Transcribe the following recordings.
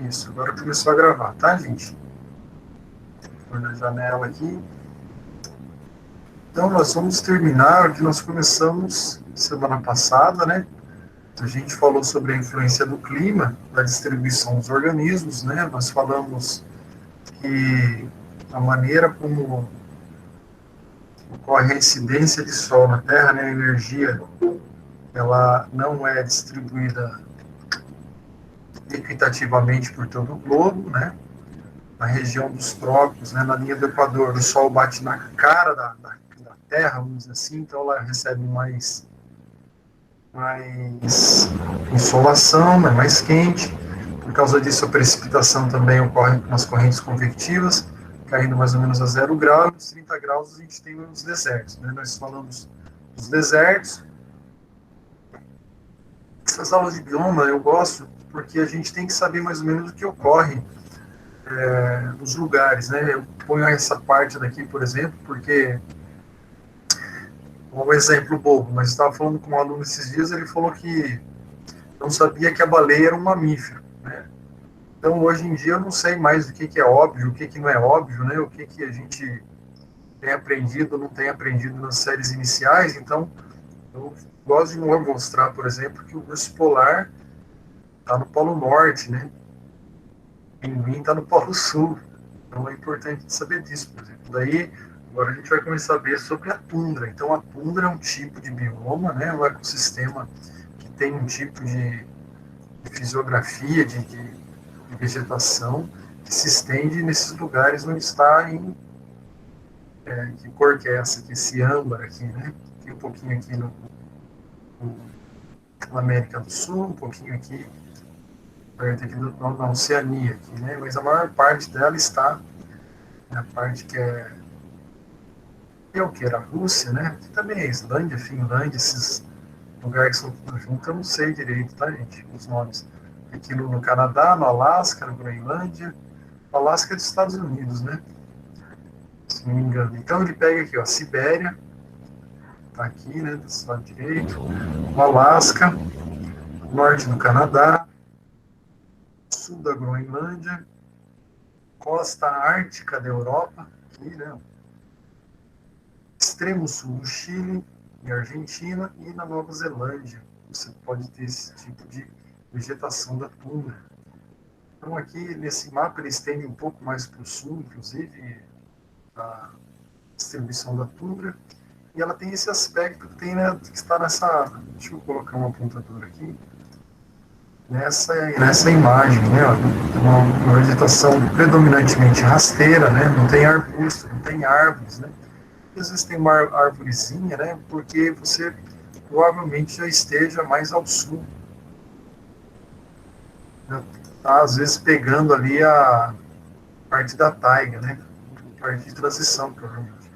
Isso, agora começou a gravar, tá, gente? Vou na janela aqui. Então, nós vamos terminar o que nós começamos semana passada, né? A gente falou sobre a influência do clima, da distribuição dos organismos, né? Nós falamos que a maneira como ocorre a incidência de sol na Terra, né? A energia, ela não é distribuída equitativamente por todo o globo, né? Na região dos trópicos, né, na linha do Equador, o Sol bate na cara da Terra, vamos dizer assim, então ela recebe mais insolação, é mais quente. Por causa disso, a precipitação também ocorre nas correntes convectivas, caindo mais ou menos a 0 graus. Nos 30 graus, a gente tem os desertos. Né? Nós falamos dos desertos. Essas aulas de bioma eu gosto porque a gente tem que saber mais ou menos o que ocorre nos lugares, né? Eu ponho essa parte daqui, por exemplo, porque um exemplo bobo, mas estava falando com um aluno esses dias, ele falou que não sabia que a baleia era um mamífero, né? Então, hoje em dia, eu não sei mais o que é óbvio, o que não é óbvio, né? O que a gente tem aprendido ou não tem aprendido nas séries iniciais. Então, eu gosto de mostrar, por exemplo, que o urso polar está no Polo Norte, né? O pinguim está no Polo Sul. Então, é importante saber disso, por exemplo. Daí, agora a gente vai começar a ver sobre a tundra. Então, a tundra é um tipo de bioma, né? Um ecossistema que tem um tipo de fisiografia, de vegetação, que se estende nesses lugares onde está em. Que cor que é essa aqui? Esse âmbar aqui, né? Tem um pouquinho aqui na América do Sul, um pouquinho aqui perto aqui na Oceania, aqui, né? Mas a maior parte dela está na parte que é o que era a Rússia, né? Que também é Islândia, Finlândia, esses lugares que são tudo junto, eu não sei direito, tá, gente? Os nomes. Aqui no Canadá, no Alasca, na Groenlândia. O Alasca é dos Estados Unidos, né? Se não me engano. Então ele pega aqui, ó, Sibéria, tá aqui, né? Do lado direito. O Alasca, norte do Canadá, sul da Groenlândia, costa ártica da Europa, aqui, né? Extremo sul do Chile e Argentina, e na Nova Zelândia. Você pode ter esse tipo de vegetação da tundra. Então, aqui nesse mapa, ele estende um pouco mais para o sul, inclusive, a distribuição da tundra. E ela tem esse aspecto que, tem, né, que está nessa. Deixa eu colocar uma apontadora aqui. Nessa imagem, né, ó, uma vegetação predominantemente rasteira, né, não tem arbusto, não tem árvores, né. Às vezes tem uma árvorezinha, né, porque você provavelmente já esteja mais ao sul. Né, tá, às vezes pegando ali a parte da taiga, né, parte de transição, provavelmente.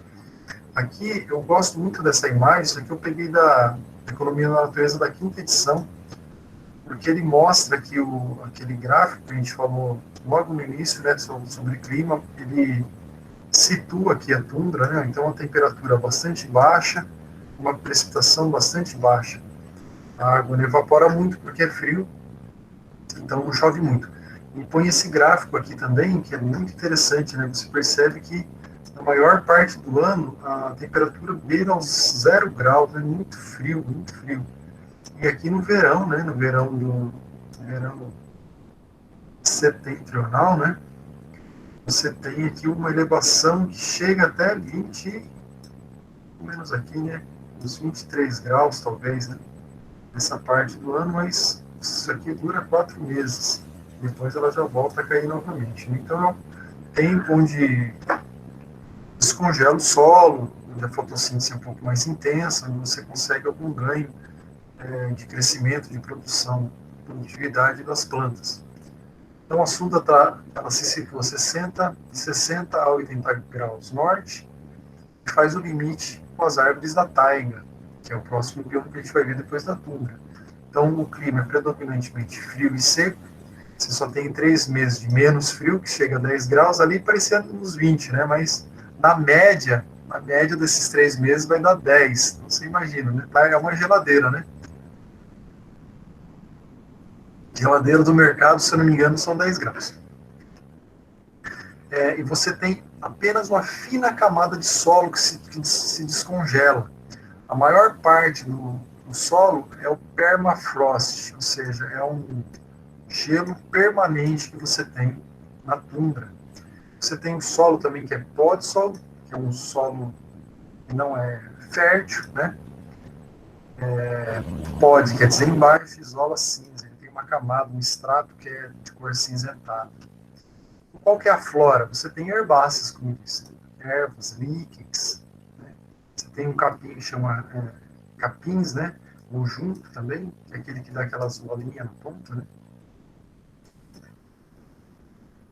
Aqui eu gosto muito dessa imagem, isso aqui eu peguei da Economia da Natureza da quinta edição, porque ele mostra que aquele gráfico que a gente falou logo no início, né, sobre clima, ele situa aqui a tundra, né, então uma temperatura bastante baixa, uma precipitação bastante baixa. A água não evapora muito porque é frio, então não chove muito. E põe esse gráfico aqui também, que é muito interessante, né, você percebe que na maior parte do ano a temperatura beira aos 0 graus, é muito frio, muito frio. E aqui no verão, né, no verão setentrional, né, você tem aqui uma elevação que chega até 20, menos aqui, né, uns 23 graus talvez, né, nessa parte do ano, mas isso aqui dura 4 meses. Depois ela já volta a cair novamente. Então é um tempo onde descongela o solo, onde a fotossíntese é um pouco mais intensa, onde você consegue algum ganho de crescimento, de produção, produtividade das plantas. Então a Sunda ela se situa 60 a 80 graus norte e faz o limite com as árvores da taiga, que é o próximo bioma que a gente vai ver depois da tundra. Então o clima é predominantemente frio e seco. Você só tem 3 meses de menos frio, que chega a 10 graus, ali parecia uns 20, né? Mas na média desses 3 meses vai dar 10. Então, você imagina, né? É uma geladeira, né? Geladeira do mercado, se eu não me engano, são 10 graus. E você tem apenas uma fina camada de solo que se descongela. A maior parte do solo é o permafrost, ou seja, é um gelo permanente que você tem na tundra. Você tem o solo também que é pódsolo, que é um solo que não é fértil, né? Pod quer dizer embaixo, isola cinza. Ele tem uma camada, um extrato que é de cor cinzentada. Qual que é a flora? Você tem herbáceas, como eu disse, ervas, líquens, né? Você tem um capim que chama capins, né? O junco também, que é aquele que dá aquelas bolinhas na ponta, né?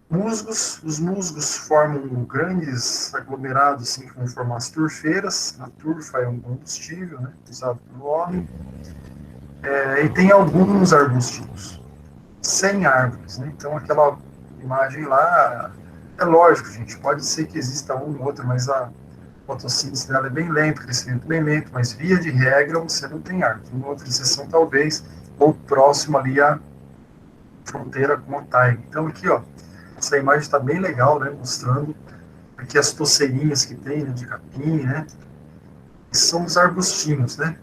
Musgos, os musgos formam grandes aglomerados, assim, que vão formar as turfeiras. A turfa é um combustível, né, usado pelo homem. E tem alguns arbustivos, sem árvores, né? Então, aquela imagem lá, é lógico, gente, pode ser que exista um ou outro, mas a fotossíntese dela é bem lenta, o crescimento bem lento, mas via de regra você não tem árvore. Uma outra exceção, talvez, ou próximo ali à fronteira com a taiga. Então, aqui, ó, essa imagem está bem legal, né? Mostrando aqui as toceirinhas que tem, né, de capim, né? Que são os arbustinhos, né?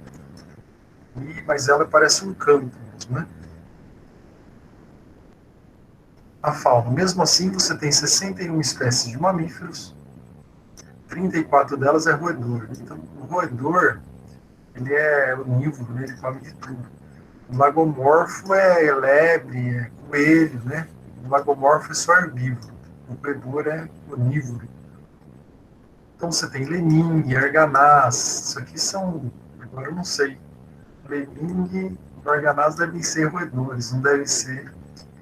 Mas ela parece um campo mesmo, né? A fauna. Mesmo assim, você tem 61 espécies de mamíferos, 34 delas é roedor. Então, o roedor, ele é onívoro, né? Ele come de tudo. O lagomorfo é lebre, é coelho, né? O lagomorfo é só herbívoro. O roedor é onívoro. Então você tem leningue, arganaz, isso aqui são, agora eu não sei, leningue e arganaz devem ser roedores, não devem ser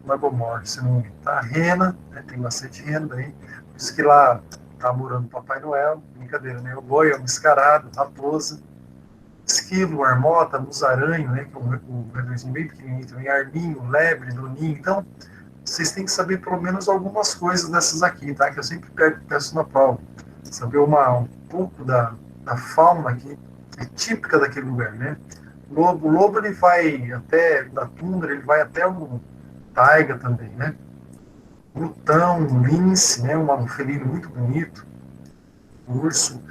lagomorfos, se não me engano. Tá? Rena, né, tem bastante rena aí, por isso que lá tá morando o Papai Noel, brincadeira, né? O boi é um mascarado, raposa, esquilo, marmota, musaranho, né, que é um roedorzinho bem pequenininho também, arminho, lebre, doninho. Então, vocês têm que saber pelo menos algumas coisas dessas aqui, tá? Que eu sempre peço na prova. Saber um pouco da fauna que é típica daquele lugar, né? O lobo ele vai até da tundra, ele vai até o taiga também, né? Glutão, lince, né? Um felino muito bonito, urso,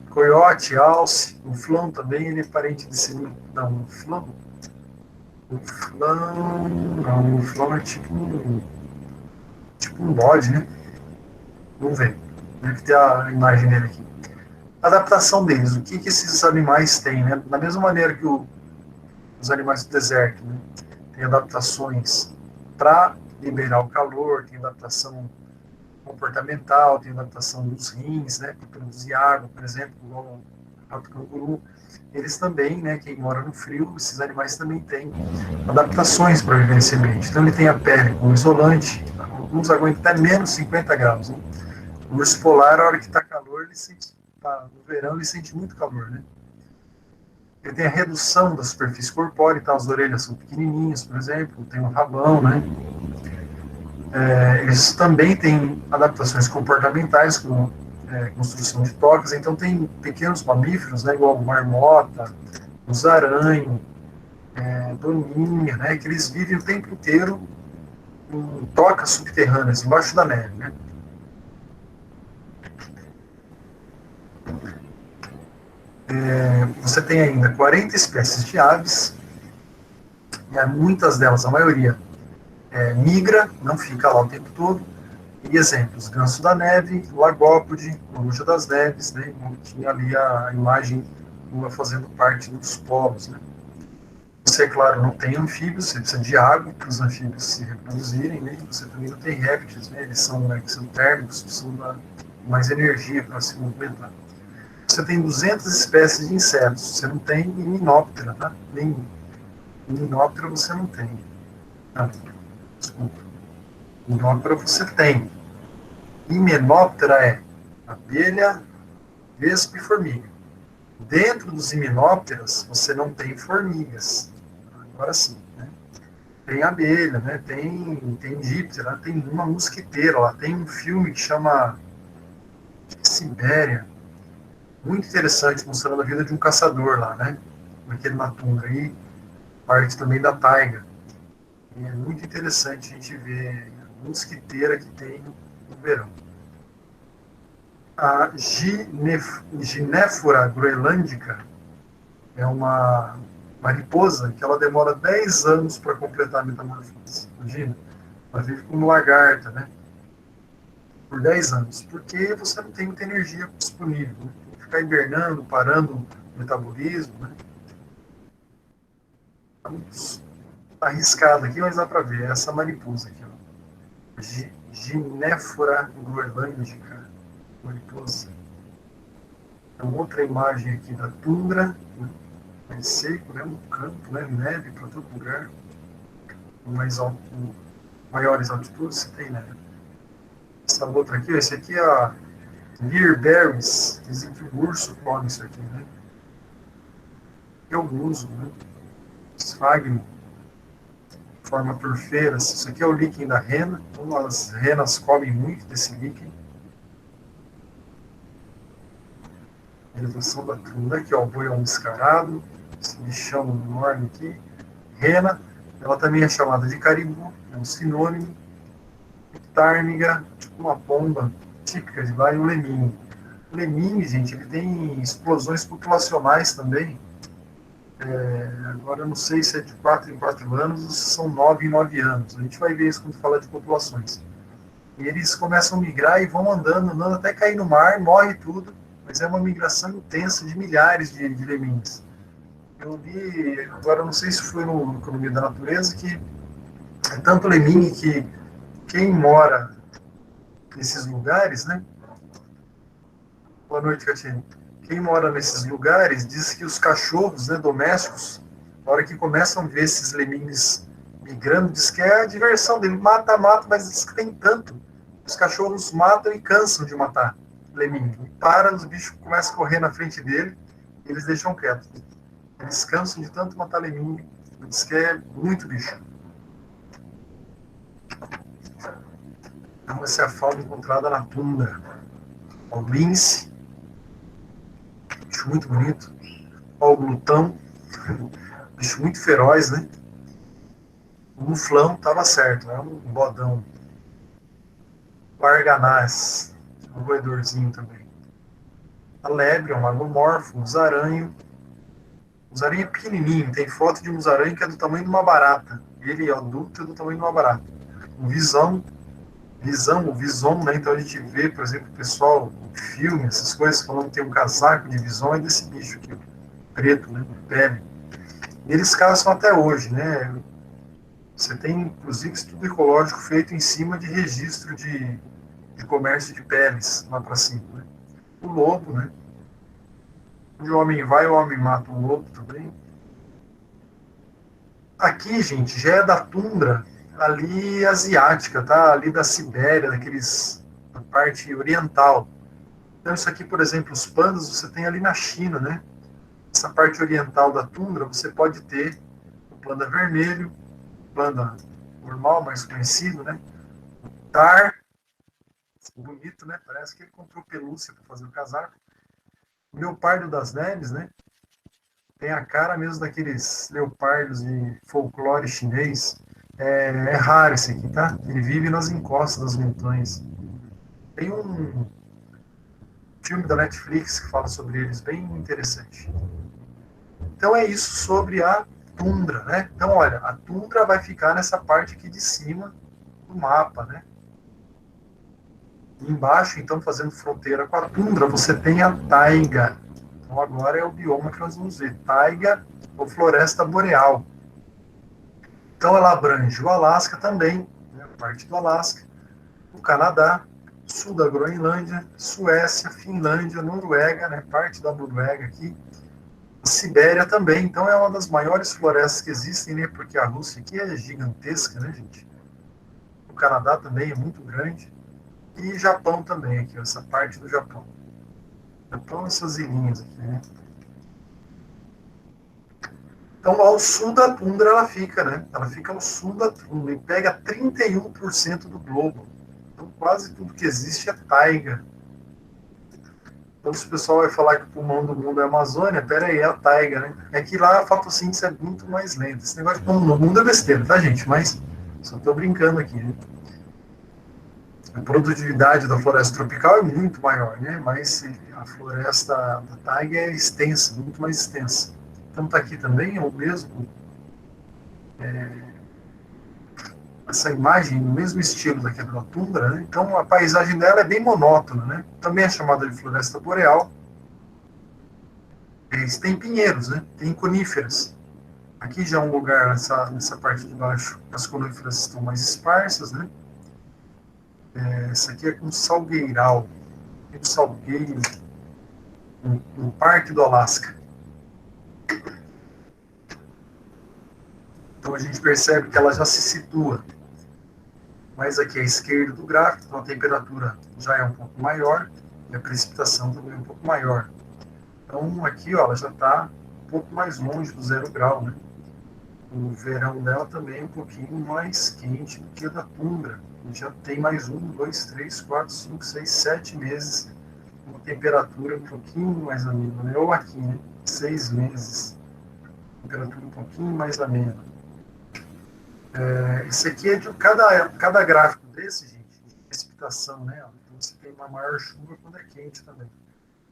coiote, alce, o flão também, ele é parente desse não, o flão é tipo um bode, né? Vamos ver, deve ter a imagem dele aqui. Adaptação deles, o que esses animais têm, né? Da mesma maneira que os animais do deserto, né? Tem adaptações para liberar o calor, tem adaptação comportamental, tem adaptação dos rins, né? Para produzir água, por exemplo, igual o rato canguru. Eles também, né? Quem mora no frio, esses animais também têm adaptações para viver nesse ambiente. Então ele tem a pele com isolante, alguns aguentam até menos 50 graus, né? O urso polar, a hora que está calor, ele sente, no verão, ele sente muito calor, né? Ele tem a redução da superfície corpórea, então as orelhas são pequenininhas, por exemplo, tem um rabão, né? Eles também têm adaptações comportamentais, como construção de tocas, então tem pequenos mamíferos, né, igual marmota, musaranho, doninha, né, que eles vivem o tempo inteiro em tocas subterrâneas, embaixo da neve, né? Você tem ainda 40 espécies de aves, e muitas delas, a maioria, migra, não fica lá o tempo todo. E exemplos, ganso da neve, lagópode, coruja das neves, né? Tinha ali a imagem uma fazendo parte dos polos, né? Você, claro, não tem anfíbios, você precisa de água para os anfíbios se reproduzirem, né? Você também não tem répteis, né? Eles são térmicos, precisam de mais energia para se movimentar. Você tem 200 espécies de insetos, você não tem himenóptera, tá? Nem himenóptera você não tem. Ah, desculpa. Himenóptera você tem. Himenóptera é abelha, vespa e formiga. Dentro dos himenópteras, você não tem formigas. Agora sim, né? Tem abelha, né? Tem díptera, tem uma mosquiteira lá. Tem um filme que chama Sibéria, muito interessante, mostrando a vida de um caçador lá, né? Naquele na tundra aí, parte também da taiga. E é muito interessante a gente ver a mosquiteira que tem no verão. A Ginéfora groenlândica é uma mariposa que ela demora 10 anos para completar a metamorfose. Imagina, ela vive como lagarta, né? Por 10 anos, porque você não tem muita energia disponível. Né? Tem que ficar hibernando, parando o metabolismo. Né? Está arriscado aqui, mas dá para ver. É essa mariposa aqui, ó. Ginéfora groenlândica, mariposa. É uma outra imagem aqui da tundra, né? Mais seco, né? No campo, né? Neve para todo lugar. Mais alto, maiores altitudes você tem neve. Essa outra aqui, esse aqui é a Learberries. Dizem que o urso come isso aqui, né? Eu uso, né? Esfagno, forma turfeiras. Isso aqui é o líquen da rena. Então, as renas comem muito desse líquen. Elevação da tundra aqui, ó, o boião descarado. Esse bichão enorme aqui. Rena, ela também é chamada de caribu, é um sinônimo. Tármiga, tipo uma pomba típica de lá, e o leminho. O leminho, gente, ele tem explosões populacionais também. Agora eu não sei se é de 4 em 4 anos ou se são 9 em 9 anos. A gente vai ver isso quando fala de populações. E eles começam a migrar e vão andando, andando até cair no mar, morre tudo, mas é uma migração intensa de milhares de leminhos. Eu li, agora eu não sei se foi no Economia da Natureza, que é tanto leminho que quem mora nesses lugares, né? Boa noite, Catiane. Quem mora nesses lugares diz que os cachorros, né, domésticos, na hora que começam a ver esses lemmings migrando, diz que é a diversão dele. Mata, mata, mas diz que tem tanto. Os cachorros matam e cansam de matar lemming. E para, os bichos começam a correr na frente dele e eles deixam quieto. Eles cansam de tanto matar lemming. Diz que é muito bicho. Então, essa é a fauna encontrada na tundra. O lince, bicho muito bonito. Ó, o glutão, bicho muito feroz, né? O muflão estava certo, é um bodão. O arganaz, um roedorzinho também. A lebre é um magomorfo, um musaranho. O musaranho é pequenininho, tem foto de um musaranho que é do tamanho de uma barata. Ele, adulto, é do tamanho de uma barata. Um o vison, né? Então a gente vê, por exemplo, o pessoal em filme, essas coisas, falando que tem um casaco de vison, é desse bicho aqui, preto, né? Pele. E eles caçam até hoje, né? Você tem, inclusive, estudo ecológico feito em cima de registro de comércio de peles lá para cima. Né? O lobo, né? Onde o homem vai, o homem mata o lobo também. Aqui, gente, já é da tundra ali asiática, tá? Ali da Sibéria, da parte oriental. Então, isso aqui, por exemplo, os pandas você tem ali na China, né? Essa parte oriental da tundra você pode ter o panda vermelho, o panda normal, mais conhecido, né? O tar, bonito, né? Parece que ele comprou pelúcia para fazer o casaco. O leopardo das neves, né? Tem a cara mesmo daqueles leopardos de folclore chinês. É raro esse aqui, tá? Ele vive nas encostas das montanhas. Tem um filme da Netflix que fala sobre eles, bem interessante. Então é isso sobre a tundra, né? Então, olha, a tundra vai ficar nessa parte aqui de cima do mapa, né? E embaixo, então, fazendo fronteira com a tundra, você tem a taiga. Então, agora é o bioma que nós vamos ver. Taiga ou floresta boreal. Então, ela abrange o Alasca também, né, a parte do Alasca, o Canadá, sul da Groenlândia, Suécia, Finlândia, Noruega, né, parte da Noruega aqui, a Sibéria também. Então, é uma das maiores florestas que existem, né, porque a Rússia aqui é gigantesca, né, gente? O Canadá também é muito grande. E Japão também, aqui, essa parte do Japão. Japão, essas ilhinhas aqui, né? Então, ao sul da tundra ela fica, né? Ela fica ao sul da tundra e pega 31% do globo. Então, quase tudo que existe é taiga. Então, se o pessoal vai falar que o pulmão do mundo é a Amazônia, pera aí, é a taiga, né? É que lá a fotossíntese é muito mais lenta. Esse negócio de pulmão do mundo é besteira, tá, gente? Mas só estou brincando aqui, né? A produtividade da floresta tropical é muito maior, né? Mas a floresta da taiga é extensa, muito mais extensa. Então, está aqui também o mesmo, essa imagem, o mesmo estilo da quebra tundra, né? Então, a paisagem dela é bem monótona, né? Também é chamada de floresta boreal. Tem pinheiros, né? Tem coníferas. Aqui já é um lugar, nessa parte de baixo, as coníferas estão mais esparsas, né? Essa aqui é com salgueiral, tem salgueiro, no Parque do Alasca. Então a gente percebe que ela já se situa mais aqui à esquerda do gráfico, então a temperatura já é um pouco maior e a precipitação também é um pouco maior. Então aqui, ó, ela já está um pouco mais longe do 0 grau, né? O verão dela também é um pouquinho mais quente do que a da tundra. Já tem mais 1, 2, 3, 4, 5, 6, 7 meses. Uma temperatura um pouquinho mais amena, né? Ou aqui, né? 6 meses. Temperatura um pouquinho mais amena. Esse aqui é de cada gráfico desse, gente, de precipitação, né? Então você tem uma maior chuva quando é quente também.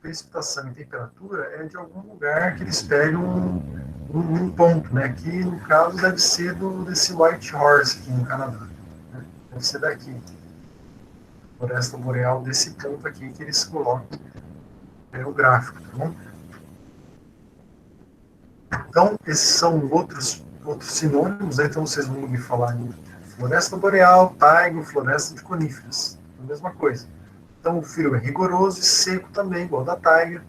Precipitação e temperatura é de algum lugar que eles pegam um ponto, né? Aqui, no caso, deve ser desse White Horse aqui no Canadá. Né? Deve ser daqui. Floresta boreal desse ponto aqui que eles colocam o gráfico, tá bom? Então, esses são outros sinônimos, né? Então vocês vão ouvir falar em floresta boreal, taiga, floresta de coníferas. A mesma coisa. Então, o frio é rigoroso e seco também, igual da taiga.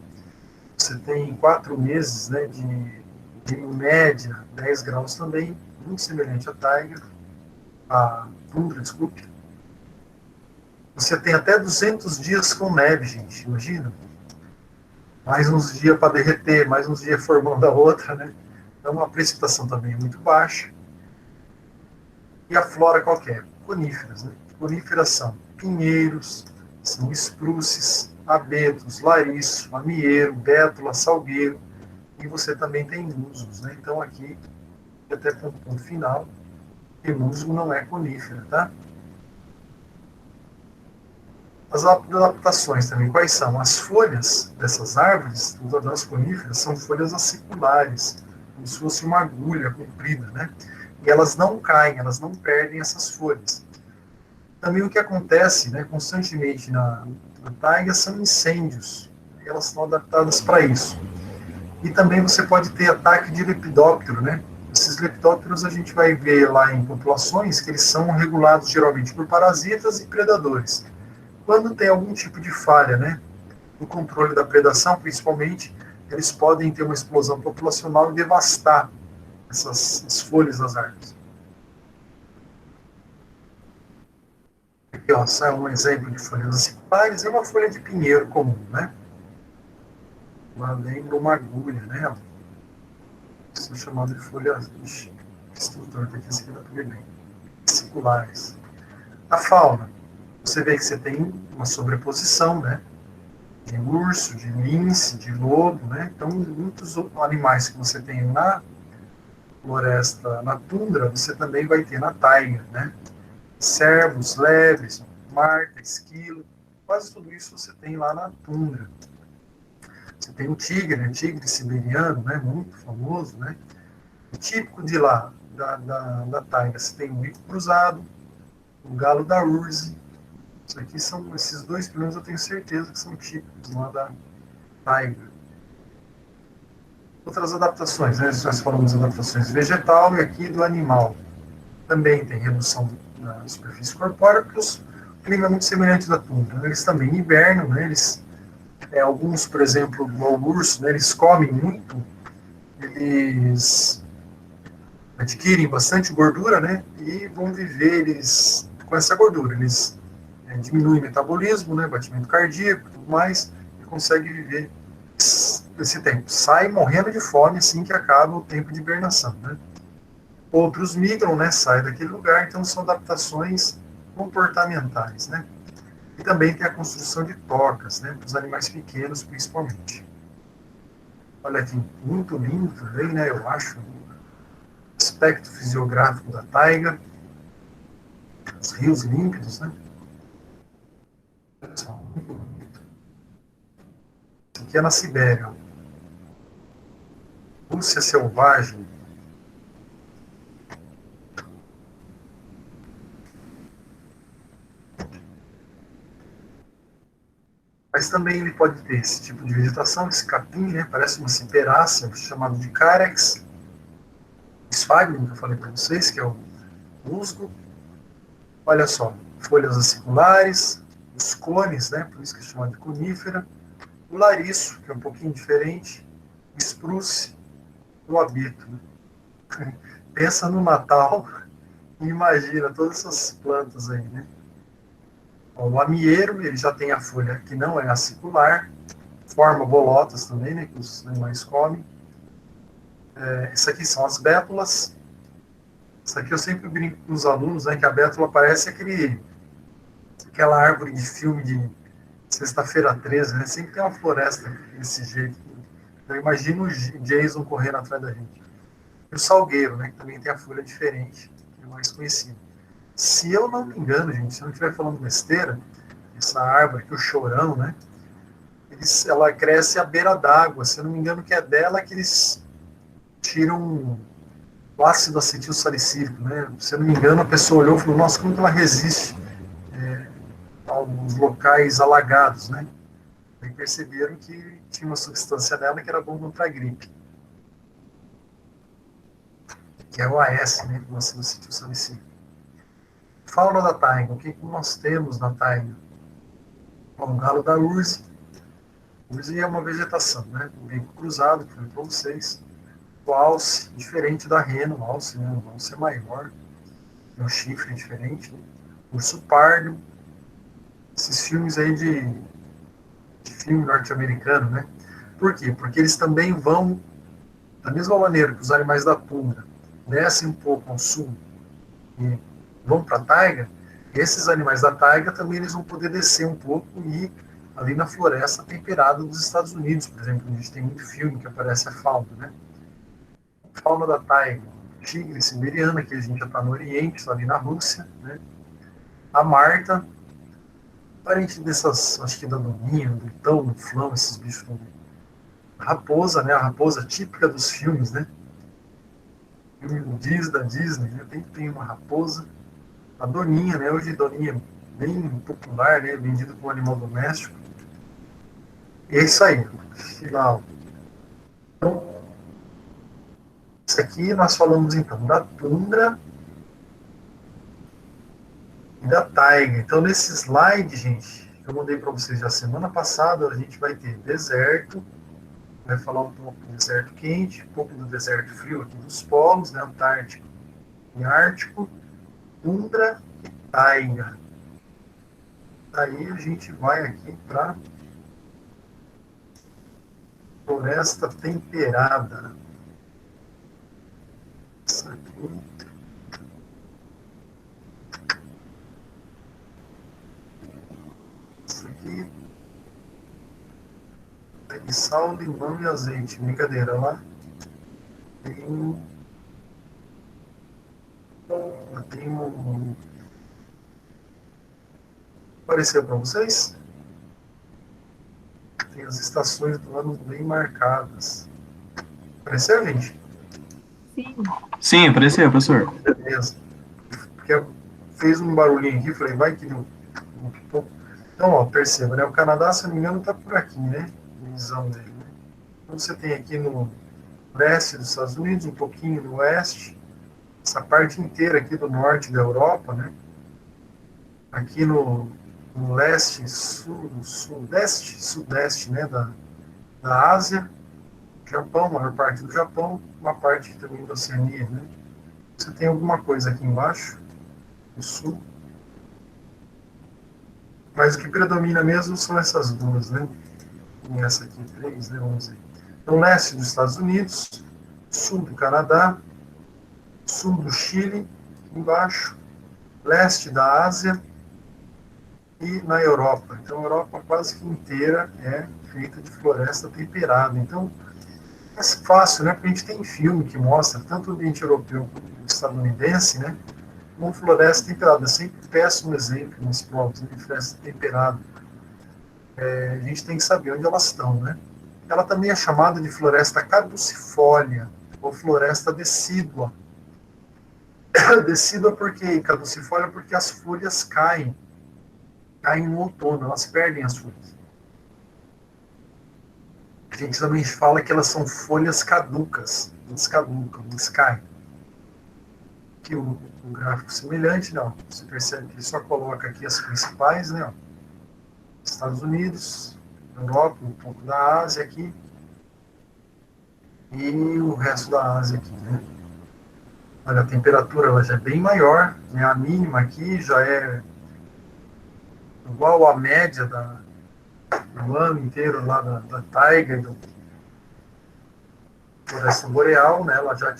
Você tem 4 meses, né, de média, 10 graus também, muito semelhante à taiga, à tundra, desculpe. Você tem até 200 dias com neve, gente, imagina. Mais uns dias para derreter, mais uns dias formando a outra, né? Então, a precipitação também é muito baixa. E a flora qualquer? Coníferas, né? Coníferas são pinheiros, são espruces, abetos, lariço, amieiro, bétula, salgueiro, e você também tem musgos, né? Então aqui, até ponto final, que musgo não é conífera, tá? As adaptações também, quais são? As folhas dessas árvores, das coníferas, são folhas aciculares, como se fosse uma agulha comprida, né? E elas não caem, elas não perdem essas folhas. Também o que acontece, né, constantemente na taiga são incêndios. Elas são adaptadas para isso. E também você pode ter ataque de lepidóptero, né? Esses lepidópteros a gente vai ver lá em populações que eles são regulados geralmente por parasitas e predadores. Quando tem algum tipo de falha, né, no controle da predação, principalmente, eles podem ter uma explosão populacional e devastar essas folhas das árvores. Aqui, ó, sai um exemplo de folhas aciculares, é uma folha de pinheiro comum, né? Ela lembra uma agulha, né? Isso é chamado de folha. Ixi, estrutura aqui, esse aqui dá para ver bem. Aciculares. A fauna, você vê que você tem uma sobreposição, né? De urso, de lince, de lobo, né? Então, muitos animais que você tem na floresta, na tundra, você também vai ter na taiga, né? Cervos, lebres, marta, esquilo, quase tudo isso você tem lá na tundra. Você tem o tigre, né? Tigre siberiano, né? Muito famoso, né? O típico de lá, da taiga, você tem o mico cruzado, o galo da urze. Isso aqui são, esses dois, pelo menos eu tenho certeza que são típicos lá da taiga. Outras adaptações, né? Nós falamos de adaptações vegetal e aqui do animal. Também tem redução da superfície corpórea, porque o clima é muito semelhante da tundra. Eles também hibernam, né? Alguns, por exemplo, o urso, né? Eles comem muito, eles adquirem bastante gordura, né? E vão viver eles com essa gordura. Eles diminuem o metabolismo, né? Batimento cardíaco, tudo mais, e conseguem viver esse tempo. Sai morrendo de fome assim que acaba o tempo de hibernação, né? Outros migram, né, saem daquele lugar, então são adaptações comportamentais, né? E também tem a construção de tocas, né, para os animais pequenos, principalmente. Olha aqui, muito lindo também, né, eu acho, o aspecto fisiográfico da taiga, os rios límpidos, né. Olha só, muito bonito. Aqui é na Sibéria, Rússia selvagem. Mas também ele pode ter esse tipo de vegetação, esse capim, né, parece uma ciperácea, chamado de carex, sphagnum, que eu falei para vocês, que é o musgo. Olha só, folhas aciculares, os cones, né, por isso que é chamado de conífera, o lariço, que é um pouquinho diferente, o spruce, o abito. Né? Pensa no Natal e imagina todas essas plantas aí, né? O amieiro, ele já tem a folha que não é acicular, forma bolotas também, né, que os animais comem. Isso aqui são as bétulas. Isso aqui eu sempre brinco com os alunos, né, que a bétula parece aquela árvore de filme de Sexta-feira 13, né? Sempre tem uma floresta desse jeito. Eu imagino o Jason correndo atrás da gente. E o salgueiro, né? Que também tem a folha diferente, que é mais conhecido. Se eu não me engano, gente, se eu não estiver falando besteira, essa árvore aqui, o chorão, né? Ela cresce à beira d'água. Se eu não me engano, que é dela que eles tiram o ácido acetil salicílico, né? Se eu não me engano, a pessoa olhou e falou: nossa, como que ela resiste aos locais alagados, né? E perceberam que tinha uma substância nela que era bom contra a gripe, que é o AS, né? O ácido acetil salicílico. Fauna da taiga, o que nós temos na taiga? Bom, o galo da urze. Urze é uma vegetação, né? O bico cruzado, que foi para vocês. O alce, diferente da rena, o alce, né? O alce é maior, é um chifre diferente. Né? Urso pardo, esses filmes aí de filme norte-americano, né? Por quê? Porque eles também vão, da mesma maneira que os animais da tundra descem um pouco ao sul e vão para a taiga, esses animais da taiga também eles vão poder descer um pouco e ir ali na floresta temperada dos Estados Unidos, por exemplo, a gente tem muito filme que aparece a fauna, né? A fauna da taiga, tigre siberiana, que a gente já está no Oriente, ali na Rússia, né? A marta, parente dessas, acho que da doninha, do tão, do flão, esses bichos também. A raposa, né? A raposa típica dos filmes, né? Filme da Disney, né? Tem uma raposa. A doninha, né? Hoje doninha bem popular, né? Vendido como animal doméstico. E é isso aí. Final. Então, isso aqui nós falamos então da tundra e da taiga. Então, nesse slide, gente, que eu mandei para vocês já semana passada, a gente vai ter deserto, vai falar um pouco do deserto quente, um pouco do deserto frio aqui dos polos, né? Antártico e Ártico, tundra e taiga. Aí a gente vai aqui para floresta temperada. Isso aqui. Isso aqui. Tem sal, limão e azeite. Brincadeira, lá tem um. Apareceu para vocês? Tem as estações do ano bem marcadas. Apareceu, gente? Sim. Sim, apareceu, professor. Beleza. Porque fez um barulhinho aqui, falei, vai que deu. Então, ó, perceba, né? O Canadá, se não me engano, está por aqui, né? Visão dele, né? Então, você tem aqui no leste dos Estados Unidos, um pouquinho no oeste, essa parte inteira aqui do norte da Europa, né? Aqui no leste, sudeste, né? Da Ásia, Japão, a maior parte do Japão, uma parte também da Oceania, né? Você tem alguma coisa aqui embaixo, no sul, mas o que predomina mesmo são essas duas, né? E essa aqui, três, né? Vamos dizer. Então, leste dos Estados Unidos, sul do Canadá, sul do Chile, embaixo, leste da Ásia, e na Europa. Então, a Europa quase que inteira é feita de floresta temperada. Então, é fácil, né? Porque a gente tem filme que mostra, tanto o ambiente europeu quanto o estadunidense, né? Como floresta temperada. Eu sempre peço um exemplo nas provas de floresta temperada. A gente tem que saber onde elas estão, né? Ela também é chamada de floresta caducifólia ou floresta decídua. Decídua porque caducifólia porque as folhas caem no outono, elas perdem as folhas. A gente também fala que elas são folhas caducas, elas caducam, elas caem. Aqui o gráfico semelhante, não. Você percebe que ele só coloca aqui as principais, né? Ó. Estados Unidos, Europa, um pouco da Ásia aqui e o resto da Ásia aqui, né? Olha, a temperatura ela já é bem maior, né? A mínima aqui já é igual à média do ano inteiro lá da taiga e da floresta boreal, né? Ela já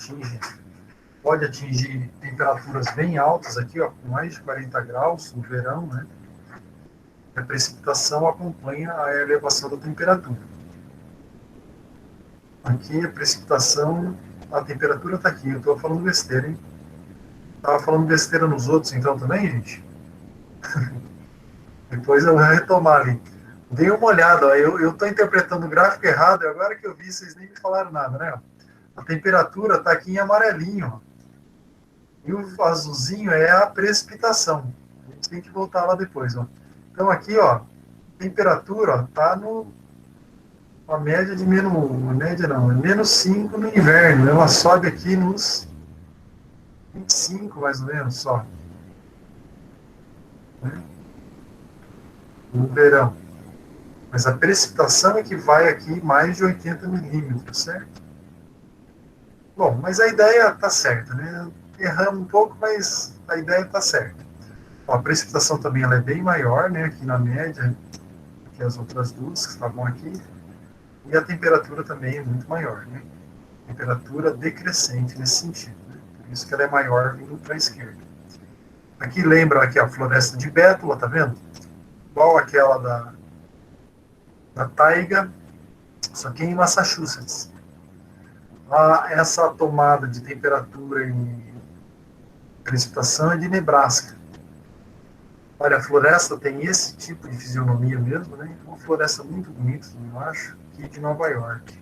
pode atingir temperaturas bem altas aqui, ó, com mais de 40 graus no verão, né? A precipitação acompanha a elevação da temperatura. Aqui a precipitação, a temperatura está aqui. Eu estou falando besteira, hein? Estava falando besteira nos outros então também, gente? Depois eu vou retomar ali. Dei uma olhada, ó, eu estou interpretando o gráfico errado, e agora que eu vi, vocês nem me falaram nada, né? A temperatura está aqui em amarelinho, ó, e o azulzinho é a precipitação. A gente tem que voltar lá depois, ó. Então aqui, ó, temperatura está no uma média de menos, uma média não, é menos 5 no inverno. Ela sobe aqui nos 25 mais ou menos só, né, no verão. Mas a precipitação é que vai aqui mais de 80 milímetros, certo? Bom, mas a ideia está certa, né? Erramos um pouco, mas a ideia está certa. Ó, a precipitação também ela é bem maior, né, aqui na média, que as outras duas que estavam aqui. E a temperatura também é muito maior, né? Temperatura decrescente nesse sentido, né? Por isso que ela é maior vindo para a esquerda. Aqui lembra aqui a floresta de Bétula, tá vendo? Igual aquela da taiga, só que em Massachusetts. Essa tomada de temperatura e precipitação é de Nebraska. Olha, a floresta tem esse tipo de fisionomia mesmo, né? Uma floresta muito bonita, eu acho, aqui de Nova York.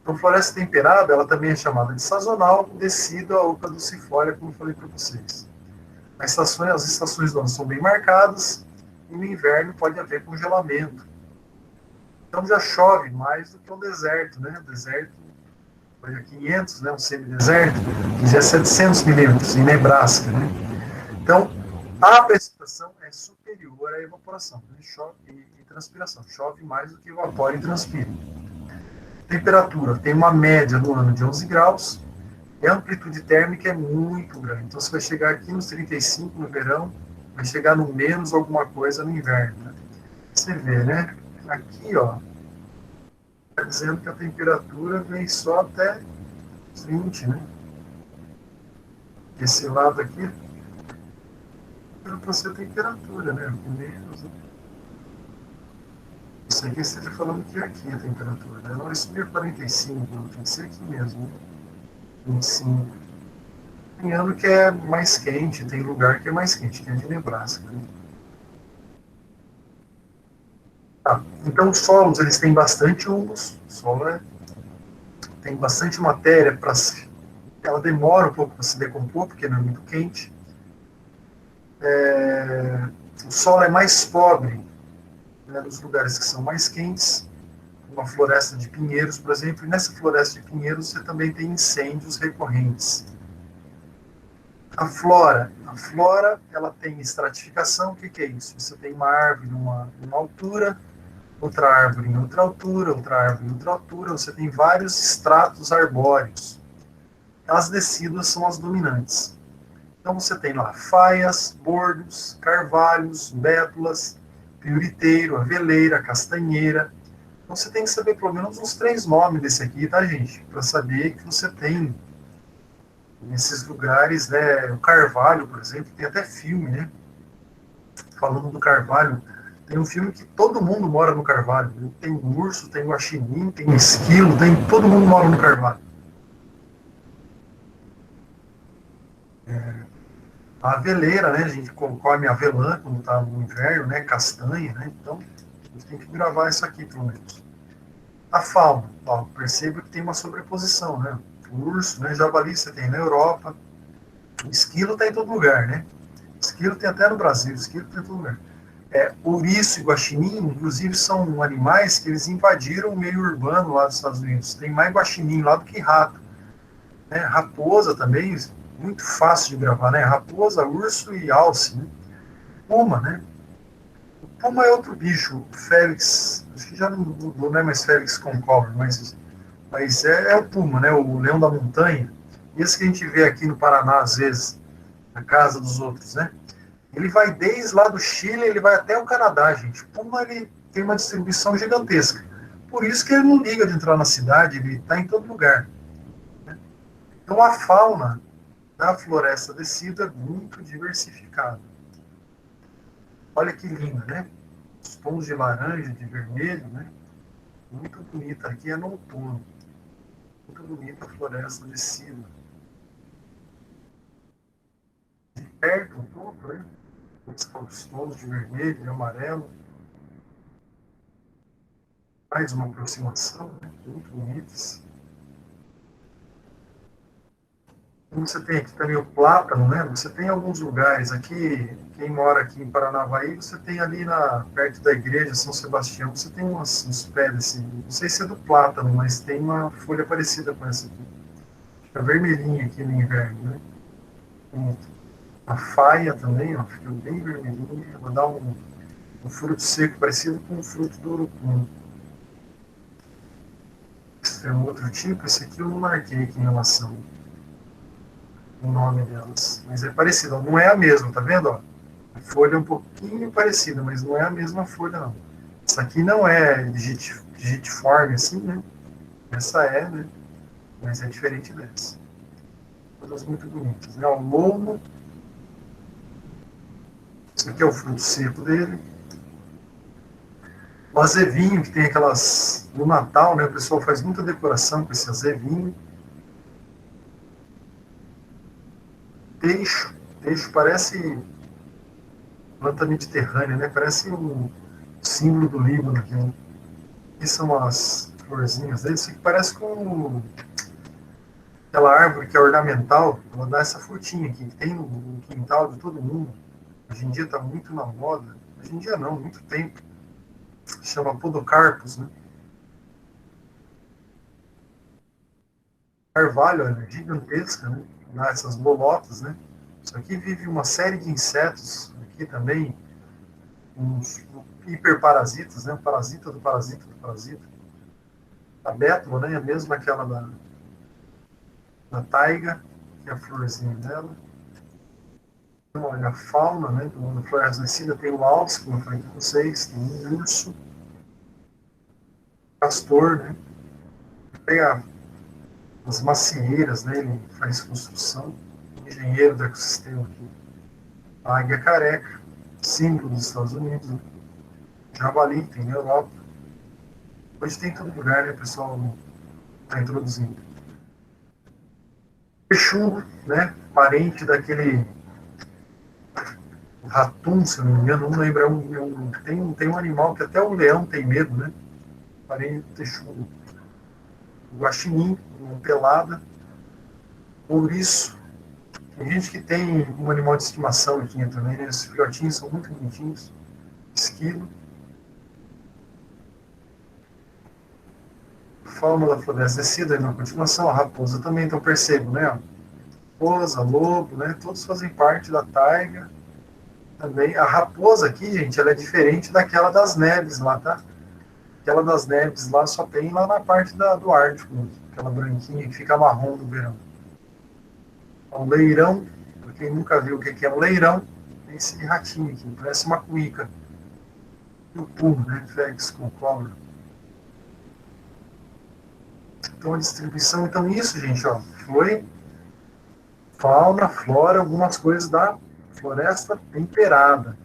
Então, floresta temperada, ela também é chamada de sazonal, decídua ou caducifólia, como eu falei para vocês. As estações do ano são bem marcadas e no inverno pode haver congelamento. Então já chove mais do que um deserto, né? O deserto foi 500, né? Um semideserto, já 700 milímetros em Nebraska, né? Então, a precipitação é superior à evaporação, né? Chove e transpiração. Chove mais do que evapora e transpira. Temperatura tem uma média no ano de 11 graus e a amplitude térmica é muito grande. Então, você vai chegar aqui nos 35 no verão, vai chegar no menos alguma coisa no inverno, né? Você vê, né? Aqui, ó, está dizendo que a temperatura vem só até 20, né? Esse lado aqui, era para ser temperatura, né? Menos, né? Isso aqui você está falando que é aqui a temperatura, né? Não, isso é 45, tem que ser aqui mesmo, né? 25. Tem ano que é mais quente, tem lugar que é mais quente, que é de Nebraska, né? Tá. Então, os solos, eles têm bastante humus, o solo tem bastante matéria para ela demora um pouco para se decompor, porque não é muito quente. O solo é mais pobre, né, nos lugares que são mais quentes, uma floresta de pinheiros, por exemplo, e nessa floresta de pinheiros você também tem incêndios recorrentes. A flora, ela tem estratificação, o que é isso? Você tem uma árvore numa altura, outra árvore em outra altura, outra árvore em outra altura, você tem vários estratos arbóreos. As decíduas são as dominantes. Então você tem lá faias, bordos, carvalhos, bétulas, piuriteiro, aveleira, castanheira. Então você tem que saber pelo menos uns 3 nomes desse aqui, tá, gente? Para saber que você tem nesses lugares, né? O carvalho, por exemplo, tem até filme, né? falando do Carvalho, tem um filme que todo mundo mora no Carvalho. Tem urso, tem guaxinim, tem esquilo, todo mundo mora no Carvalho. A aveleira, né? A gente come avelã quando está no inverno, né? Castanha, né? Então, a gente tem que gravar isso aqui, pelo menos. A fauna, ó, perceba que tem uma sobreposição, né? O urso, né? Javali você tem na Europa. O esquilo está em todo lugar, né? Esquilo tem até no Brasil, esquilo tem em todo lugar. Ouriço e guaxinim, inclusive, são animais que eles invadiram o meio urbano lá dos Estados Unidos. Tem mais guaxinim lá do que rato. Né? Raposa também, muito fácil de gravar, né? Raposa, urso e alce, né? Puma, né? O puma é outro bicho, o Félix, acho que já não é mais Félix Concorde, mas é o puma, né? O leão da montanha. Esse que a gente vê aqui no Paraná, às vezes, na casa dos outros, né? Ele vai desde lá do Chile, ele vai até o Canadá, gente. O puma, ele tem uma distribuição gigantesca. Por isso que ele não liga de entrar na cidade, ele está em todo lugar. Né? Então, a fauna da floresta descida é muito diversificada. Olha que linda, né? Os tons de laranja, de vermelho, né? Muito bonita. Aqui é no outono. Muito bonita a floresta descida. De perto um pouco, né? Os tons de vermelho, de amarelo. Mais uma aproximação, né? Muito bonitas. Você tem aqui também o plátano, né? Você tem alguns lugares aqui, quem mora aqui em Paranavaí, você tem ali perto da igreja São Sebastião, você tem uns pés assim, não sei se é do plátano, mas tem uma folha parecida com essa aqui. Fica vermelhinha aqui no inverno, né? A faia também, ó, fica bem vermelhinha, ela dá um fruto seco parecido com o fruto do urucum. Esse é um outro tipo, esse aqui eu não marquei aqui em relação o nome delas, mas é parecido, não é a mesma, tá vendo? Ó? A folha é um pouquinho parecida, mas não é a mesma folha, não. Essa aqui não é digitiforme assim, né? Essa é, né? Mas é diferente dessa. Coisas muito bonitas, né? O lobo, esse aqui é o fruto seco dele. O azevinho, que tem aquelas... No Natal, né? O pessoal faz muita decoração com esse azevinho. Teixo. Teixo parece planta mediterrânea, né? Parece um símbolo do Líbano aqui. Né? Aqui são as florzinhas dele. Isso aqui parece com aquela árvore que é ornamental. Ela dá essa frutinha aqui, que tem no quintal de todo mundo. Hoje em dia está muito na moda. Hoje em dia não, muito tempo. Chama podocarpus, né? Carvalho, é gigantesca, né? Dá essas bolotas, né? Isso aqui vive uma série de insetos. Aqui também, uns hiperparasitas, né? Parasita do parasita do parasita. A bétula, né? É mesmo aquela da taiga, que é a florzinha dela. Então, olha, a fauna, né? Na floresta descida tem o alce, como eu falei com vocês, tem o urso, castor, né? Tem as macieiras, né? Ele faz construção, engenheiro do ecossistema aqui. A águia careca, símbolo dos Estados Unidos, né? Javali, tem na Europa. Hoje tem em todo lugar, né? O pessoal está introduzindo. Peixudo, né? Parente daquele ratum, se eu não me engano, não lembro. Tem um animal que até o leão tem medo, né? Parente do texudo. O guaxinim, uma pelada. Ouriço. Tem gente que tem um animal de estimação aqui também, né? Esses filhotinhos são muito bonitinhos. Esquilo. Fauna da floresta descida, aí na continuação, a raposa também, então percebo, né? Raposa, lobo, né? Todos fazem parte da taiga. Também. A raposa aqui, gente, ela é diferente daquela das neves lá, tá? Aquela das neves lá só tem lá na parte do Ártico, aquela branquinha que fica marrom no verão. O leirão, para quem nunca viu o que é um leirão, tem esse ratinho aqui, parece uma cuíca. E o pum, né? Félix com cobra. Então a distribuição, então isso, gente, ó, foi fauna, flora, algumas coisas da floresta temperada.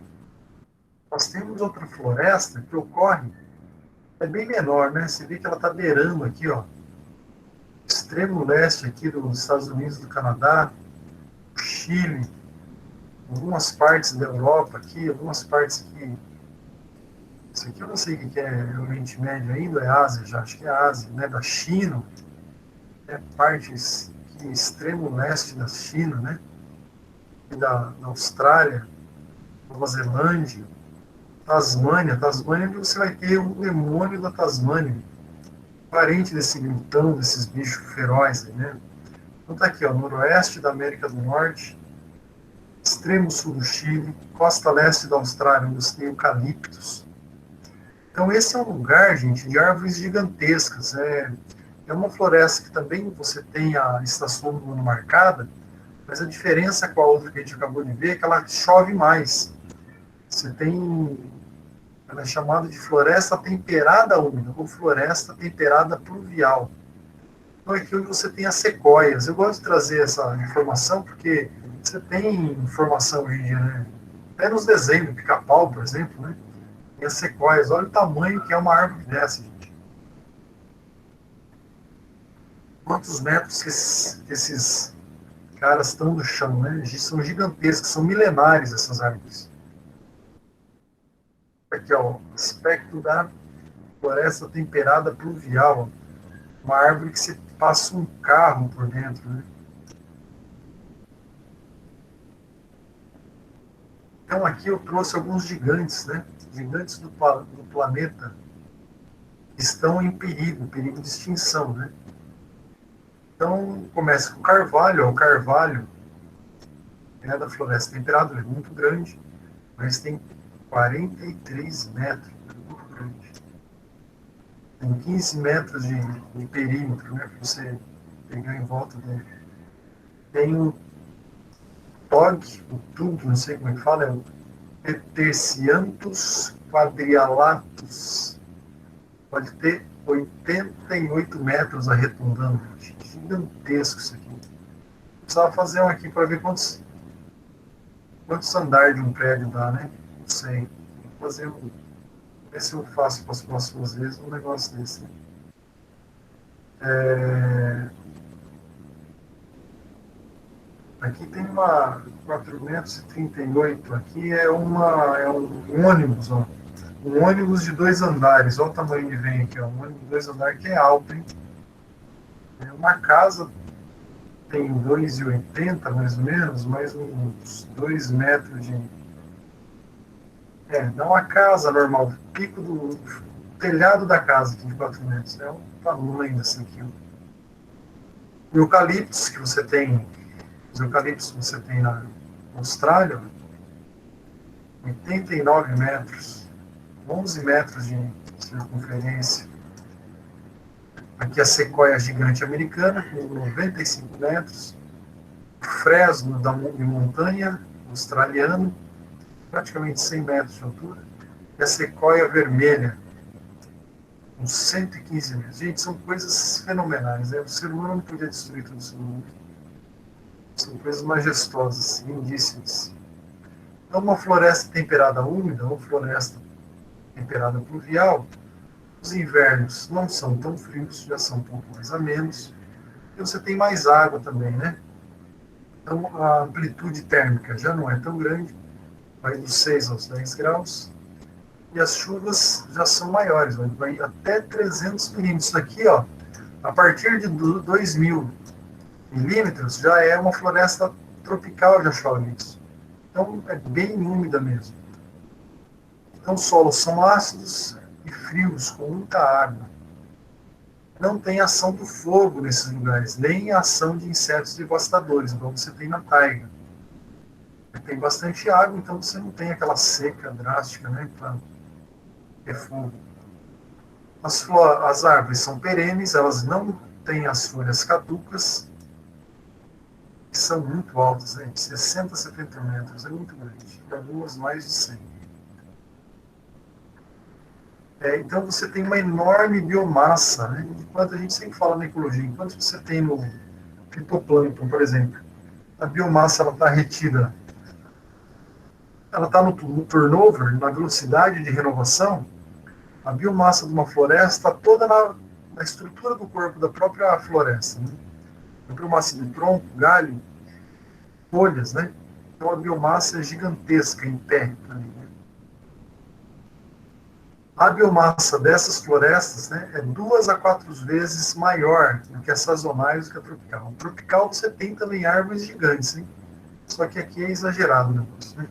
Nós temos outra floresta que ocorre, é bem menor, né? Você vê que ela está beirando aqui, ó, extremo leste aqui dos Estados Unidos, do Canadá, Chile, algumas partes da Europa aqui, algumas partes aqui. Isso aqui eu não sei o que é Oriente Médio ainda, é Ásia já, acho que é Ásia, né? Da China, é partes aqui, extremo leste da China, né? E da Austrália, Nova Zelândia, Tasmânia. Tasmânia você vai ter o demônio da Tasmânia, parente desse glutão, desses bichos ferozes, né? Então tá aqui, ó, noroeste da América do Norte, extremo sul do Chile, costa leste da Austrália, onde você tem eucaliptos. Então esse é um lugar, gente, de árvores gigantescas. É uma floresta que também você tem a estação do ano marcada, mas a diferença com a outra que a gente acabou de ver é que ela chove mais. Você tem, ela é chamada de floresta temperada úmida, ou floresta temperada pluvial. Então, aqui onde você tem as sequoias. Eu gosto de trazer essa informação porque você tem informação hoje em dia, né? Até nos desenhos do pica-pau, por exemplo, né? Tem as sequoias. Olha o tamanho que é uma árvore dessa, gente. Quantos metros que esses caras estão do chão, né? São gigantescos, são milenares essas árvores. Aqui, ó, aspecto da floresta temperada pluvial. Uma árvore que você passa um carro por dentro, né? Então aqui eu trouxe alguns gigantes, né? Gigantes do planeta que estão em perigo de extinção, né? Então começa com o carvalho, ó, o carvalho é da floresta temperada, é muito grande, mas tem 43 metros, é muito grande. Tem 15 metros de perímetro, né? Para você pegar em volta dele. Tem o TOG, o tudo, não sei como é que fala, é o Petercianthus quadrilatus. Pode ter 88 metros arredondando. Gigantesco isso aqui. Precisava fazer um aqui para ver quantos andares de um prédio dá, né? Não sei. Vou fazer um. Ver se eu faço para as próximas vezes um negócio desse. Aqui tem uma 4,38 m. Aqui é um ônibus, ó. Um ônibus de 2 andares. Olha o tamanho que vem aqui, ó. Um ônibus de 2 andares que é alto, hein? É uma casa, tem 2,80 mais ou menos, mais uns 2 metros de. Dá uma casa normal, o pico do telhado da casa aqui de 4 metros. É um tamanho assim aqui. O eucaliptos que você tem, os eucaliptos que você tem na Austrália, 89 metros, 11 metros de circunferência. Aqui a sequoia gigante americana, com 95 metros. O fresno de montanha australiano, praticamente 100 metros de altura. E a sequoia vermelha, com 115 metros. Gente, são coisas fenomenais, né? O ser humano não podia destruir tudo isso no mundo. São coisas majestosas, lindíssimas. Então, uma floresta temperada úmida, ou floresta temperada pluvial, os invernos não são tão frios, já são um pouco mais amenos, e você tem mais água também, né? Então, a amplitude térmica já não é tão grande, vai dos 6 aos 10 graus, e as chuvas já são maiores, vai até 300 milímetros. Isso aqui, ó, a partir de 2.000 milímetros, já é uma floresta tropical, já chove isso. Então, é bem úmida mesmo. Então, os solos são ácidos e frios, com muita água. Não tem ação do fogo nesses lugares, nem ação de insetos devastadores, igual você tem na taiga. Tem bastante água, então você não tem aquela seca drástica, né, para ter fogo. As árvores são perenes, elas não têm as folhas caducas, que são muito altas, né, de 60 a 70 metros, é muito grande, e algumas mais de 100. Então você tem uma enorme biomassa, né? Enquanto a gente sempre fala na ecologia, enquanto você tem no fitoplâncton, por exemplo, a biomassa está retida ela está no turnover, na velocidade de renovação. A biomassa de uma floresta está toda na estrutura do corpo da própria floresta, né? A biomassa de tronco, galho, folhas, né? Então a biomassa é gigantesca em pé. Né? A biomassa dessas florestas, né, é 2 a 4 vezes maior do que as sazonais do que a tropical. A tropical você tem também árvores gigantes, hein? Só que aqui é exagerado o negócio, né?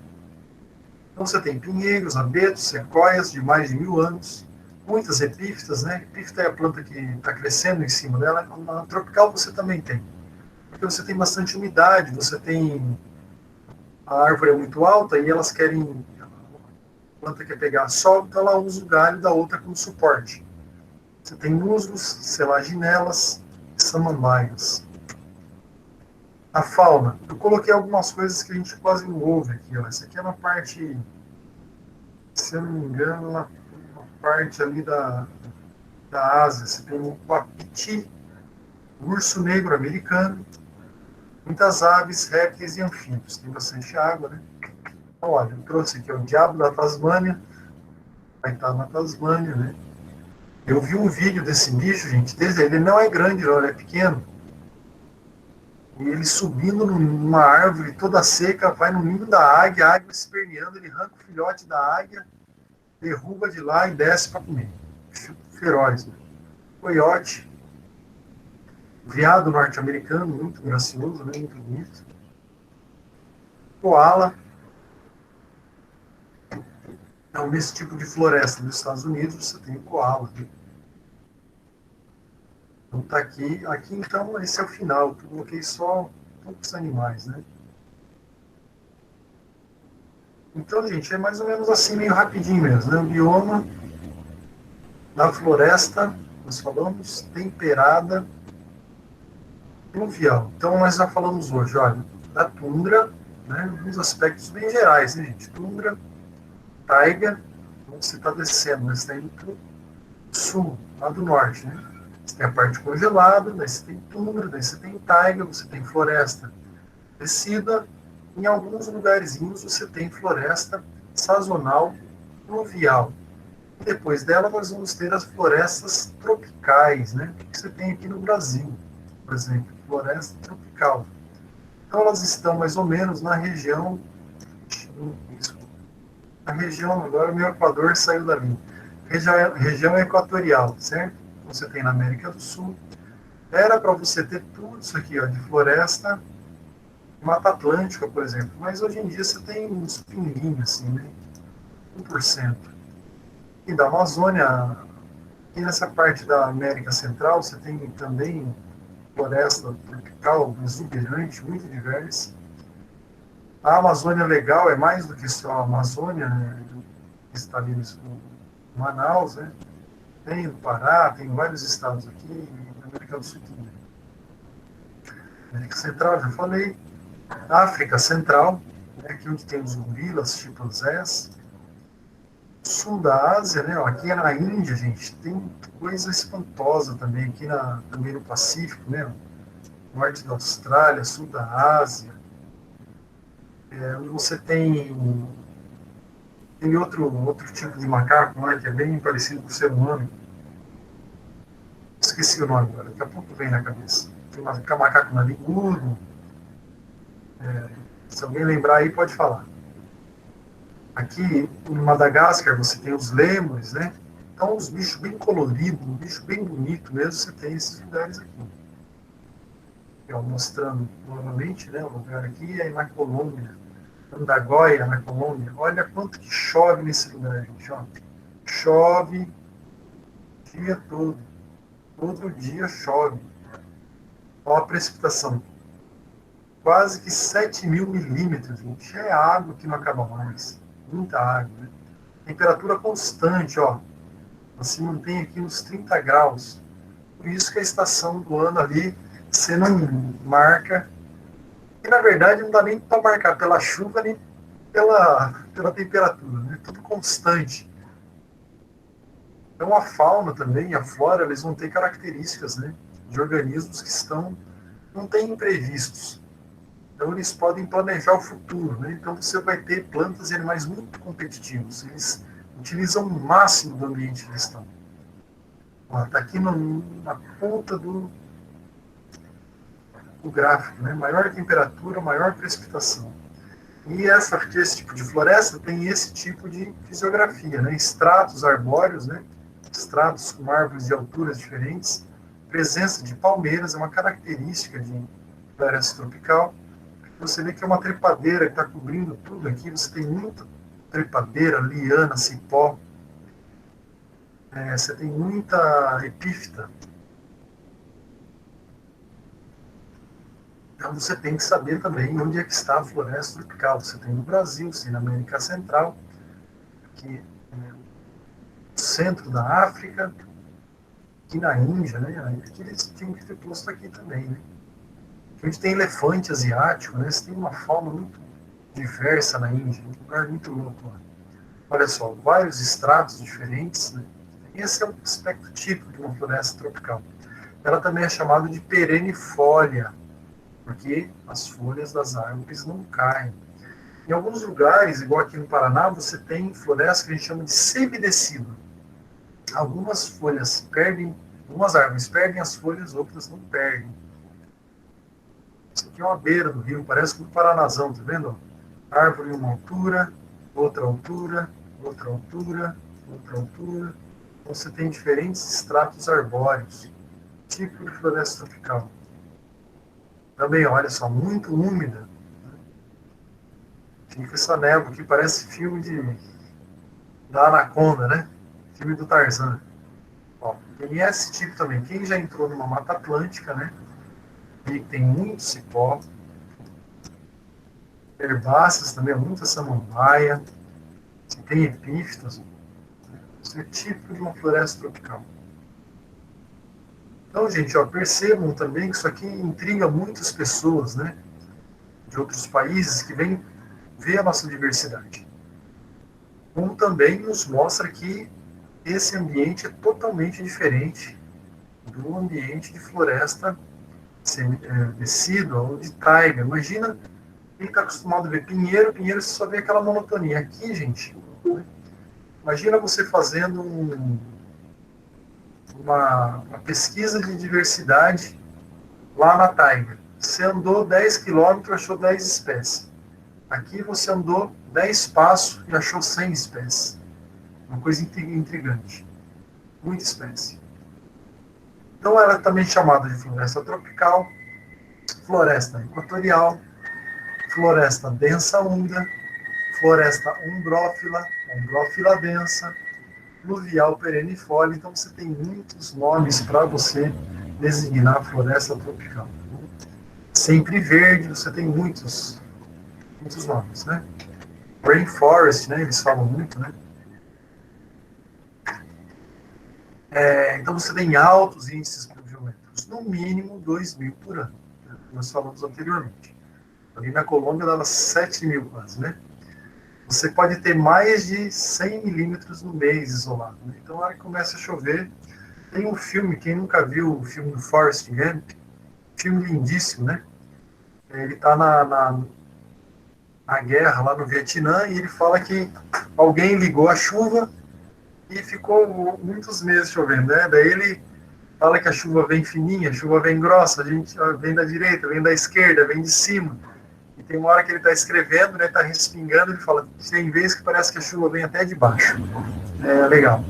Então você tem pinheiros, abetos, sequoias de mais de 1000 anos, muitas epífitas, né? Epífita é a planta que está crescendo em cima dela. Na tropical você também tem, porque você tem bastante umidade, você tem a árvore é muito alta e elas querem a planta quer pegar sol, então ela usa o galho da outra como suporte. Você tem musgos, selaginelas, samambaias. A fauna, eu coloquei algumas coisas que a gente quase não ouve aqui. Ó. Essa aqui é uma parte, se eu não me engano, uma parte ali da Ásia. Você tem o uapiti, urso negro americano, muitas aves, répteis e anfíbios. Tem bastante água, né? Então, olha, eu trouxe aqui ó, o diabo da Tasmânia, vai estar na Tasmânia, né? Eu vi um vídeo desse bicho, gente, ele não é grande, não, ele é pequeno. E ele subindo numa árvore toda seca, vai no ninho da águia, a águia esperneando, ele arranca o filhote da águia, derruba de lá e desce para comer. Feroz. Né? Coiote, veado norte-americano, muito gracioso, né? Muito bonito. Koala. Então, nesse tipo de floresta nos Estados Unidos, você tem o koala. Né? Então, tá aqui. Aqui, então, esse é o final. Eu coloquei só poucos animais, né? Então, gente, é mais ou menos assim, meio rapidinho mesmo, né? O bioma da floresta, nós falamos, temperada, pluvial. Então, nós já falamos hoje, olha, da tundra, né? Uns aspectos bem gerais, né, gente? Tundra, taiga, onde você está descendo, né? Você está indo para o sul, lá do norte, né? Você tem a parte congelada, daí você tem tundra, daí você tem taiga, você tem floresta descida. Em alguns lugarzinhos você tem floresta sazonal pluvial. E depois dela nós vamos ter as florestas tropicais, né? Que você tem aqui no Brasil, por exemplo, floresta tropical. Então elas estão mais ou menos na região, agora o meu Equador saiu dali, região equatorial, certo? Você tem na América do Sul. Era para você ter tudo isso aqui, ó, de floresta, Mata Atlântica, por exemplo, mas hoje em dia você tem uns pinguinhos, assim, né? 1%. E da Amazônia, e nessa parte da América Central, você tem também floresta tropical, exuberante, muito diversa. A Amazônia legal é mais do que só a Amazônia, né? Que está ali em Manaus, né? Tem no Pará, tem vários estados aqui, na América do Sul também. América Central, já falei. África Central, né, aqui onde tem os gorilas, chimpanzés. Sul da Ásia, né, ó, aqui é na Índia, gente, tem coisa espantosa também, aqui também no Pacífico, né, norte da Austrália, sul da Ásia. Você tem outro tipo de macaco, né, que é bem parecido com o ser humano. Esqueci o nome agora, daqui a pouco vem na cabeça. Tem macaco narigudo. Se alguém lembrar aí, pode falar. Aqui em Madagascar você tem os lêmures, né? Então, os bichos bem coloridos, um bicho bem bonito mesmo, você tem esses lugares aqui. Mostrando novamente, né? O lugar aqui é na Colômbia, Andagoia, na Colômbia. Olha quanto que chove nesse lugar, gente. Ó. Chove o dia todo. Todo dia chove. Olha a precipitação. Quase que 7.000 milímetros, gente. É água que não acaba mais. Muita água, né? Temperatura constante, ó. Se mantém aqui nos 30 graus. Por isso que a estação do ano ali, você não marca. E na verdade não dá nem para marcar pela chuva nem pela temperatura, né? Tudo constante. Então a fauna também, a flora, eles vão ter características, né? De organismos que não têm imprevistos. Então, eles podem planejar o futuro, né? Então, você vai ter plantas e animais muito competitivos. Eles utilizam o máximo do ambiente que eles estão. Está aqui na ponta do gráfico, né? Maior temperatura, maior precipitação. E esse tipo de floresta tem esse tipo de fisiografia, né? Estratos arbóreos, né? Estratos com árvores de alturas diferentes. Presença de palmeiras é uma característica de floresta tropical. Você vê que é uma trepadeira que está cobrindo tudo aqui. Você tem muita trepadeira, liana, cipó. Você tem muita epífita. Então você tem que saber também onde é que está a floresta tropical. Você tem no Brasil, você tem na América Central, aqui no centro da África, aqui na Índia, né? Aqui eles tinham que ter posto aqui também, né? A gente tem elefante asiático, né? Você tem uma fauna muito diversa na Índia, um lugar muito louco lá. Olha só, vários estratos diferentes, né? Esse é um aspecto típico de uma floresta tropical. Ela também é chamada de perenifolia, porque as folhas das árvores não caem. Em alguns lugares, igual aqui no Paraná, você tem floresta que a gente chama de semidecida. Algumas árvores perdem as folhas, outras não perdem. Isso aqui é uma beira do rio, parece um paranazão, tá vendo? Árvore em uma altura, outra altura, outra altura, outra altura. Então você tem diferentes estratos arbóreos, tipo de floresta tropical. Também, olha só, muito úmida. Fica essa névoa que parece filme da Anaconda, né? Filme do Tarzan. Ó, tem esse tipo também. Quem já entrou numa Mata Atlântica, né? E tem muito cipó. Herbáceas também, muita samambaia. Você tem epífitas. Isso é típico de uma floresta tropical. Então, gente, ó, percebam também que isso aqui intriga muitas pessoas, né? De outros países que vêm ver a nossa diversidade. Como também nos mostra que esse ambiente é totalmente diferente do ambiente de floresta decídua ou de taiga. Imagina quem está acostumado a ver pinheiro, pinheiro você só vê aquela monotonia. Aqui, gente, né? Imagina você fazendo uma pesquisa de diversidade lá na taiga. Você andou 10 quilômetros, achou 10 espécies. Aqui você andou 10 passos e achou 100 espécies. Uma coisa intrigante. Muita espécie. Então ela é também chamada de floresta tropical, floresta equatorial, floresta densa úmida, floresta umbrófila densa, pluvial perennifolia. Então você tem muitos nomes para você designar a floresta tropical. Sempre verde, você tem muitos nomes, né? Rainforest, né? Eles falam muito, né? Então você tem altos índices pluviométricos, no mínimo 2.000 por ano, né? Nós falamos anteriormente. Ali na Colômbia dava 7.000 quase, né? Você pode ter mais de 100 milímetros no mês isolado, né? Então, na hora que começa a chover, tem um filme, quem nunca viu o filme do Forrest Gump, filme lindíssimo, né? Ele está na guerra lá no Vietnã e ele fala que alguém ligou a chuva e ficou muitos meses chovendo, né? Daí ele fala que a chuva vem fininha, a chuva vem grossa, a gente vem da direita, vem da esquerda, vem de cima. E tem uma hora que ele está escrevendo, né? Está respingando, ele fala, tem vezes que parece que a chuva vem até de baixo. É legal.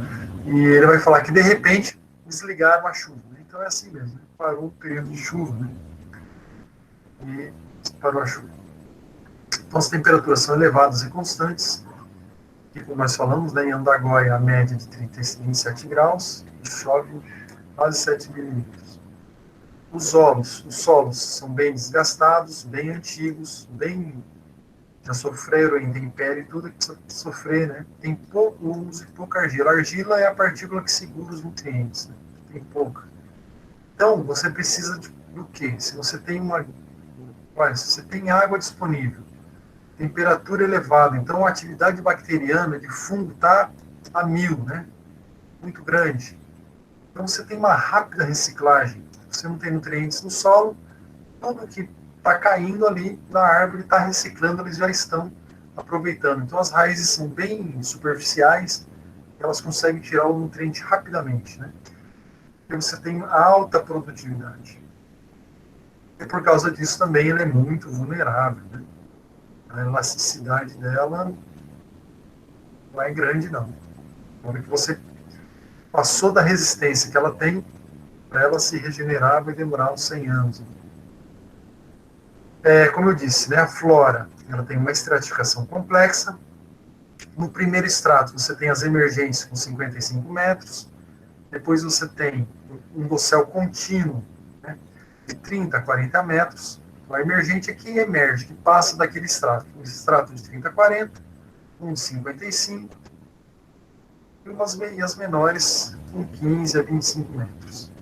E ele vai falar que de repente desligaram a chuva, né? Então é assim mesmo, né? Parou o período de chuva, né? E parou a chuva. Então as temperaturas são elevadas e constantes. E como nós falamos, né, em Andagoia a média de 27 graus, e chove quase 7 milímetros. Os solos são bem desgastados, bem antigos, já sofreram intempérie, tudo que precisa sofrer, né? Tem pouco humus e pouca argila. A argila é a partícula que segura os nutrientes, né? Tem pouca. Então, você precisa do quê? Se você tem se você tem água disponível, temperatura elevada, então a atividade bacteriana de fungo está a 1000, né? Muito grande. Então você tem uma rápida reciclagem. Você não tem nutrientes no solo, tudo que está caindo ali na árvore, está reciclando, eles já estão aproveitando. Então as raízes são bem superficiais, elas conseguem tirar o nutriente rapidamente, né? E você tem alta produtividade. E por causa disso também ela é muito vulnerável, né? A elasticidade dela não é grande, não. Na hora que você passou da resistência que ela tem, para ela se regenerar vai demorar uns 100 anos. Como eu disse, né, a flora ela tem uma estratificação complexa. No primeiro estrato você tem as emergências com 55 metros, depois você tem um dossel contínuo, né, de 30 a 40 metros. O emergente é que emerge, que passa daquele estrato. Um estrato de 30 a 40, um de 55, e as menores com 15 a 25 metros.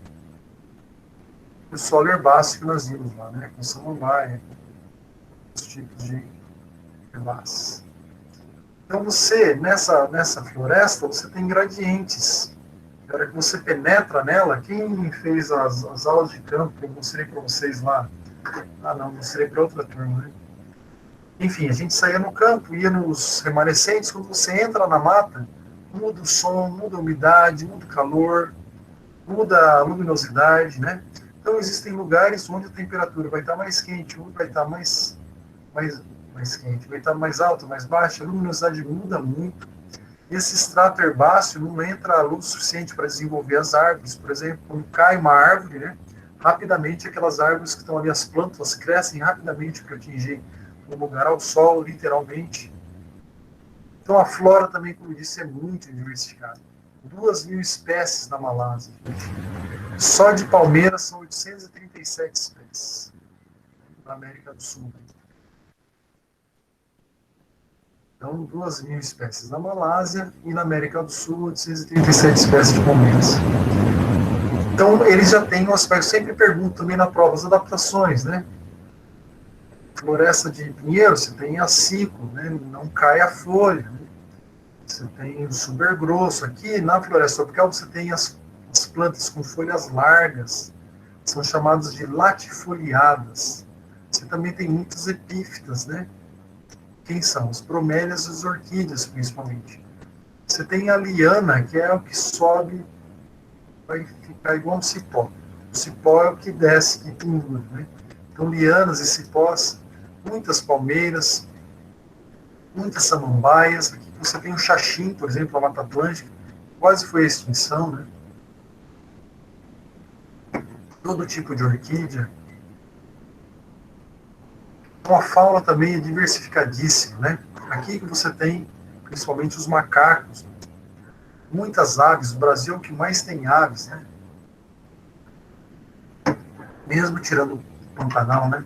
O solo herbáceo que nós vimos lá, né, com samambaia, os tipos de herbáceas. Então você, nessa floresta, você tem gradientes. Na hora que você penetra nela, quem fez as aulas de campo, eu mostrei para vocês lá. Ah, não, mostrei para outra turma, né? Enfim, a gente saía no campo, ia nos remanescentes, quando você entra na mata, muda o som, muda a umidade, muda o calor, muda a luminosidade, né? Então existem lugares onde a temperatura vai estar mais quente, onde vai estar mais quente, vai estar mais alta, mais baixa, a luminosidade muda muito. Esse extrato herbáceo não entra luz suficiente para desenvolver as árvores. Por exemplo, quando cai uma árvore, né, rapidamente aquelas árvores que estão ali, as plantas, crescem rapidamente para atingir um lugar ao sol, literalmente. Então a flora também, como eu disse, é muito diversificada. 2.000 espécies na Malásia. Só de palmeiras são 837 espécies na América do Sul. Então, 2.000 espécies na Malásia e na América do Sul, 837 espécies de palmeiras. Então, eles já têm um aspecto, sempre pergunto também na prova as adaptações, né? Floresta de pinheiro, você tem a ciclo, né? Não cai a folha, né? Você tem o super grosso. Aqui, na floresta tropical, você tem as plantas com folhas largas, são chamadas de latifoliadas. Você também tem muitas epífitas, né? Quem são? As bromélias e as orquídeas, principalmente. Você tem a liana, que é o que sobe, vai ficar igual um cipó. O cipó é o que desce, que pendura, né? Então, lianas e cipós, muitas palmeiras, muitas samambaias. Aqui você tem o xaxim, por exemplo, a Mata Atlântica, quase foi a extinção, né? Todo tipo de orquídea. Então, a fauna também é diversificadíssima, né? Aqui que você tem, principalmente, os macacos, muitas aves. O Brasil é o que mais tem aves, né? Mesmo tirando o Pantanal, né?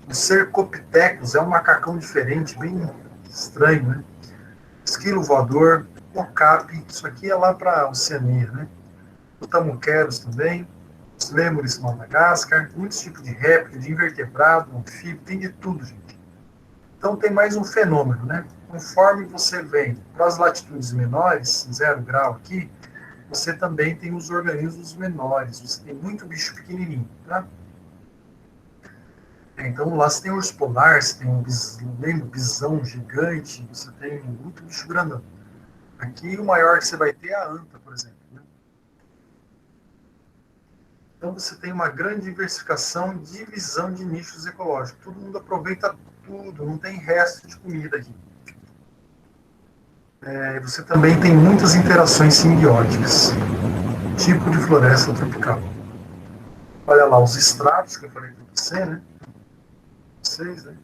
Os cercopithecus é um macacão diferente, bem estranho, né? Esquilo voador, okapi, isso aqui é lá para a Oceania, né? O tamuqueros também, os lêmures Madagascar, muitos tipos de réptil, de invertebrado, anfíbio, tem de tudo, gente. Então tem mais um fenômeno, né? Conforme você vem para as latitudes menores, 0 grau aqui, você também tem os organismos menores, você tem muito bicho pequenininho, tá? Então lá você tem urso polar, você tem um bisão gigante, você tem muito bicho grandão. Aqui o maior que você vai ter é a anta, por exemplo. Né? Então você tem uma grande diversificação e divisão de nichos ecológicos. Todo mundo aproveita tudo, não tem resto de comida aqui. Você também tem muitas interações simbióticas. Tipo de floresta tropical. Olha lá os estratos que eu falei para você, né? Vocês, né?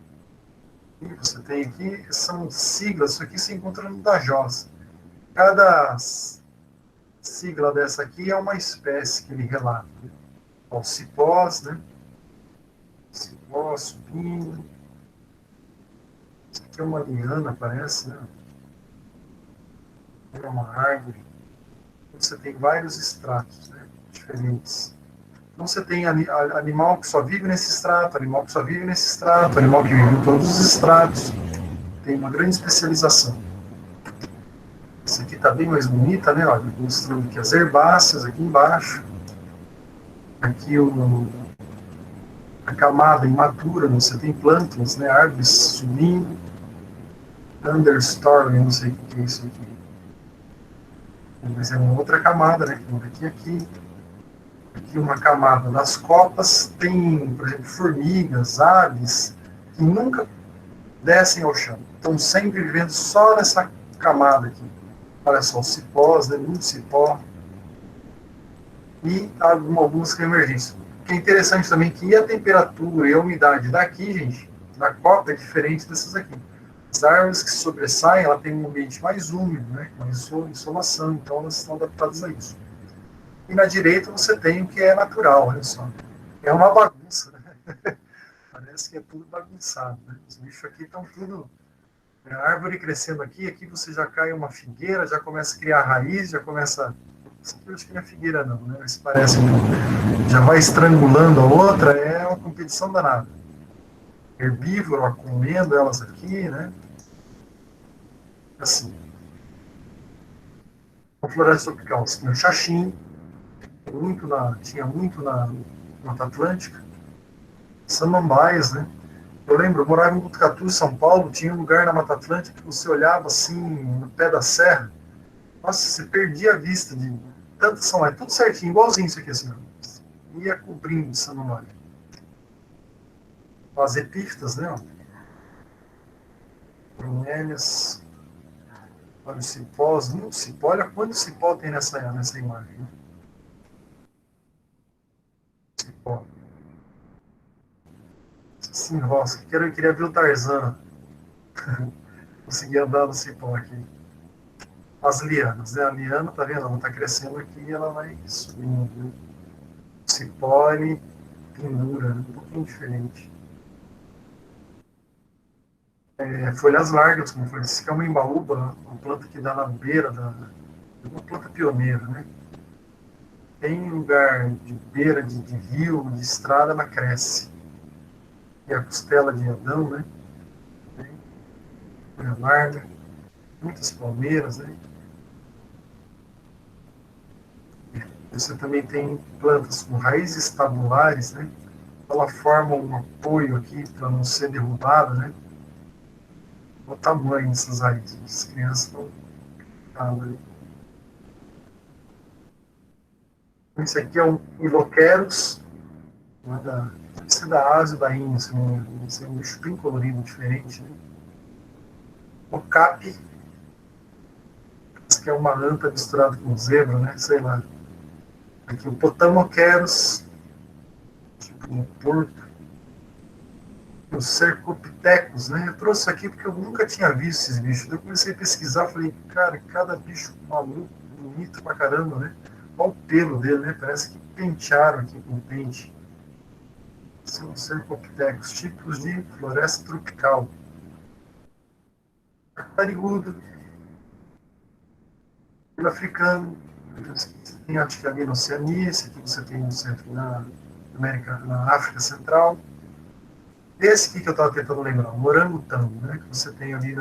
E você tem aqui, são siglas, isso aqui se encontra no Dajós. Cada sigla dessa aqui é uma espécie que ele relata. Ó, cipós, né? Cipó, supino. Isso aqui é uma liana, parece, né? É uma árvore. Você tem vários estratos, né? Diferentes. Então você tem animal que só vive nesse extrato, animal que só vive nesse extrato, animal que vive em todos os estratos. Tem uma grande especialização. Essa aqui está bem mais bonita, né? Olha, mostrando aqui as herbáceas aqui embaixo. Aqui a camada imatura, você tem plântulas, né, árvores subindo, understory, não sei o que é isso aqui. Mas é uma outra camada, né? Aqui uma camada das copas, tem, por exemplo, formigas, aves, que nunca descem ao chão. Estão sempre vivendo só nessa camada aqui. Olha só, os cipós, né? Muito cipó. E algumas que emergência. O que é interessante também que a temperatura e a umidade daqui, gente, da copa é diferente dessas aqui. As árvores que sobressaem, ela tem um ambiente mais úmido, né? Mais insolação, então elas estão adaptadas a isso. E na direita você tem o que é natural, olha só. É uma bagunça, né? Parece que é tudo bagunçado, né? Os bichos aqui estão tudo... A árvore crescendo aqui, aqui você já cai uma figueira, já começa a criar raiz, já começa... Isso aqui eu acho que não é figueira não, né? Mas parece que já vai estrangulando a outra, é uma competição danada. Herbívoro, comendo elas aqui, né? Assim. A floresta tropical, tinha o xaxim, tinha muito na Mata Atlântica, samambaias, né? Eu lembro, eu morava em Botucatu, São Paulo, tinha um lugar na Mata Atlântica que você olhava assim, no pé da serra, nossa, você perdia a vista de tantas samambaia, tudo certinho, igualzinho isso aqui, assim, ó. Ia cobrindo de samambaia. As epífitas, né? Bromélias, olha os cipós, muito cipó, olha quanto cipó tem nessa imagem, né? Cipó. Sim, nossa, queria ver o Tarzan. Consegui andar no cipó aqui. As lianas, né? A liana, tá vendo? Ela está crescendo aqui e ela vai subindo. Viu? O cipó, ele pendura, né? Um pouquinho diferente. Folhas largas, como foi esse, que é uma embaúba, uma planta que dá na beira uma planta pioneira, né? Tem lugar de beira de rio, de estrada, ela cresce. E a costela de Adão, né? Folha larga, muitas palmeiras, né? Você também tem plantas com raízes tabulares, né? Ela forma um apoio aqui para não ser derrubada, né? O tamanho dessas raízes. As crianças estão ali. Esse aqui é um Iloqueros, esse é da Ásia ou da Índia, esse é um bicho bem colorido, diferente. Né? O Capi, esse que é uma anta misturada com zebra, né? Sei lá. Aqui o Potamoqueros, tipo um porco. Os cercopitecos, né? Eu trouxe isso aqui porque eu nunca tinha visto esses bichos. Eu comecei a pesquisar, falei, cara, cada bicho maluco, bonito pra caramba, né? Olha o pelo dele, né? Parece que pentearam aqui com pente. São cercopitecos, tipos de floresta tropical. Tarigudo, pelo africano, tem acho que ali na Oceania, esse aqui você tem no centro, na África Central. Esse aqui que eu estava tentando lembrar, o orangotango, né? Que você tem ali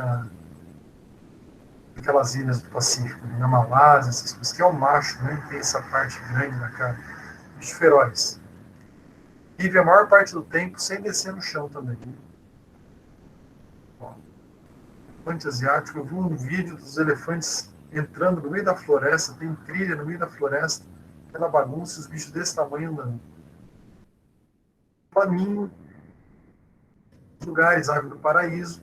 naquelas ilhas do Pacífico, né, na Malásia, essas coisas, que é o macho, né? Tem essa parte grande na cara. Bicho feroz. Vive a maior parte do tempo sem descer no chão também. Né? Elefante asiático, eu vi um vídeo dos elefantes entrando no meio da floresta, tem trilha no meio da floresta, aquela bagunça, os bichos desse tamanho andando. Flamingo, lugares, árvore do paraíso,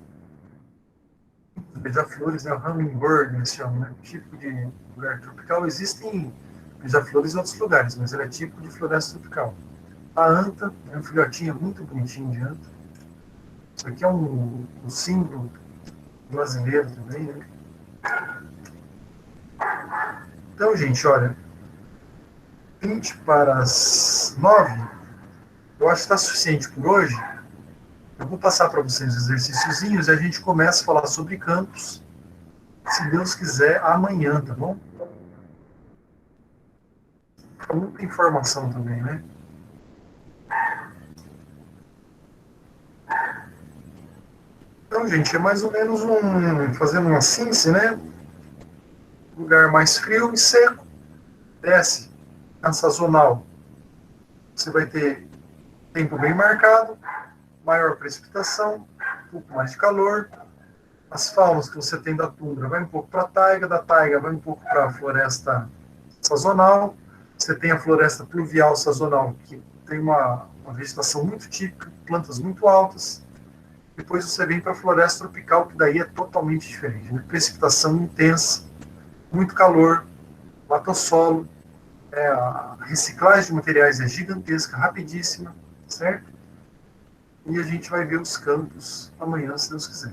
beija-flores, né, o hummingbird, eles chamam, né, tipo de lugar tropical. Existem beija-flores em outros lugares, mas ele é tipo de floresta tropical. A anta, é um filhotinho muito bonitinho de anta. Isso aqui é um símbolo brasileiro também, né? Então, gente, olha, 20 para as 9, eu acho que está suficiente por hoje. Eu vou passar para vocês os exercíciozinhos e a gente começa a falar sobre campos, se Deus quiser, amanhã, tá bom? Muita informação também, né? Então, gente, é mais ou menos fazendo uma síntese, né? Lugar mais frio e seco, desce, na sazonal. Você vai ter Tempo bem marcado, maior precipitação, um pouco mais de calor. As faunas que você tem da tundra vai um pouco para a taiga, da taiga vai um pouco para a floresta sazonal. Você tem a floresta pluvial sazonal, que tem uma vegetação muito típica, plantas muito altas. Depois você vem para a floresta tropical, que daí é totalmente diferente, né? Precipitação intensa, muito calor, latossolo, a reciclagem de materiais é gigantesca, rapidíssima, certo? E a gente vai ver os campos amanhã, se Deus quiser.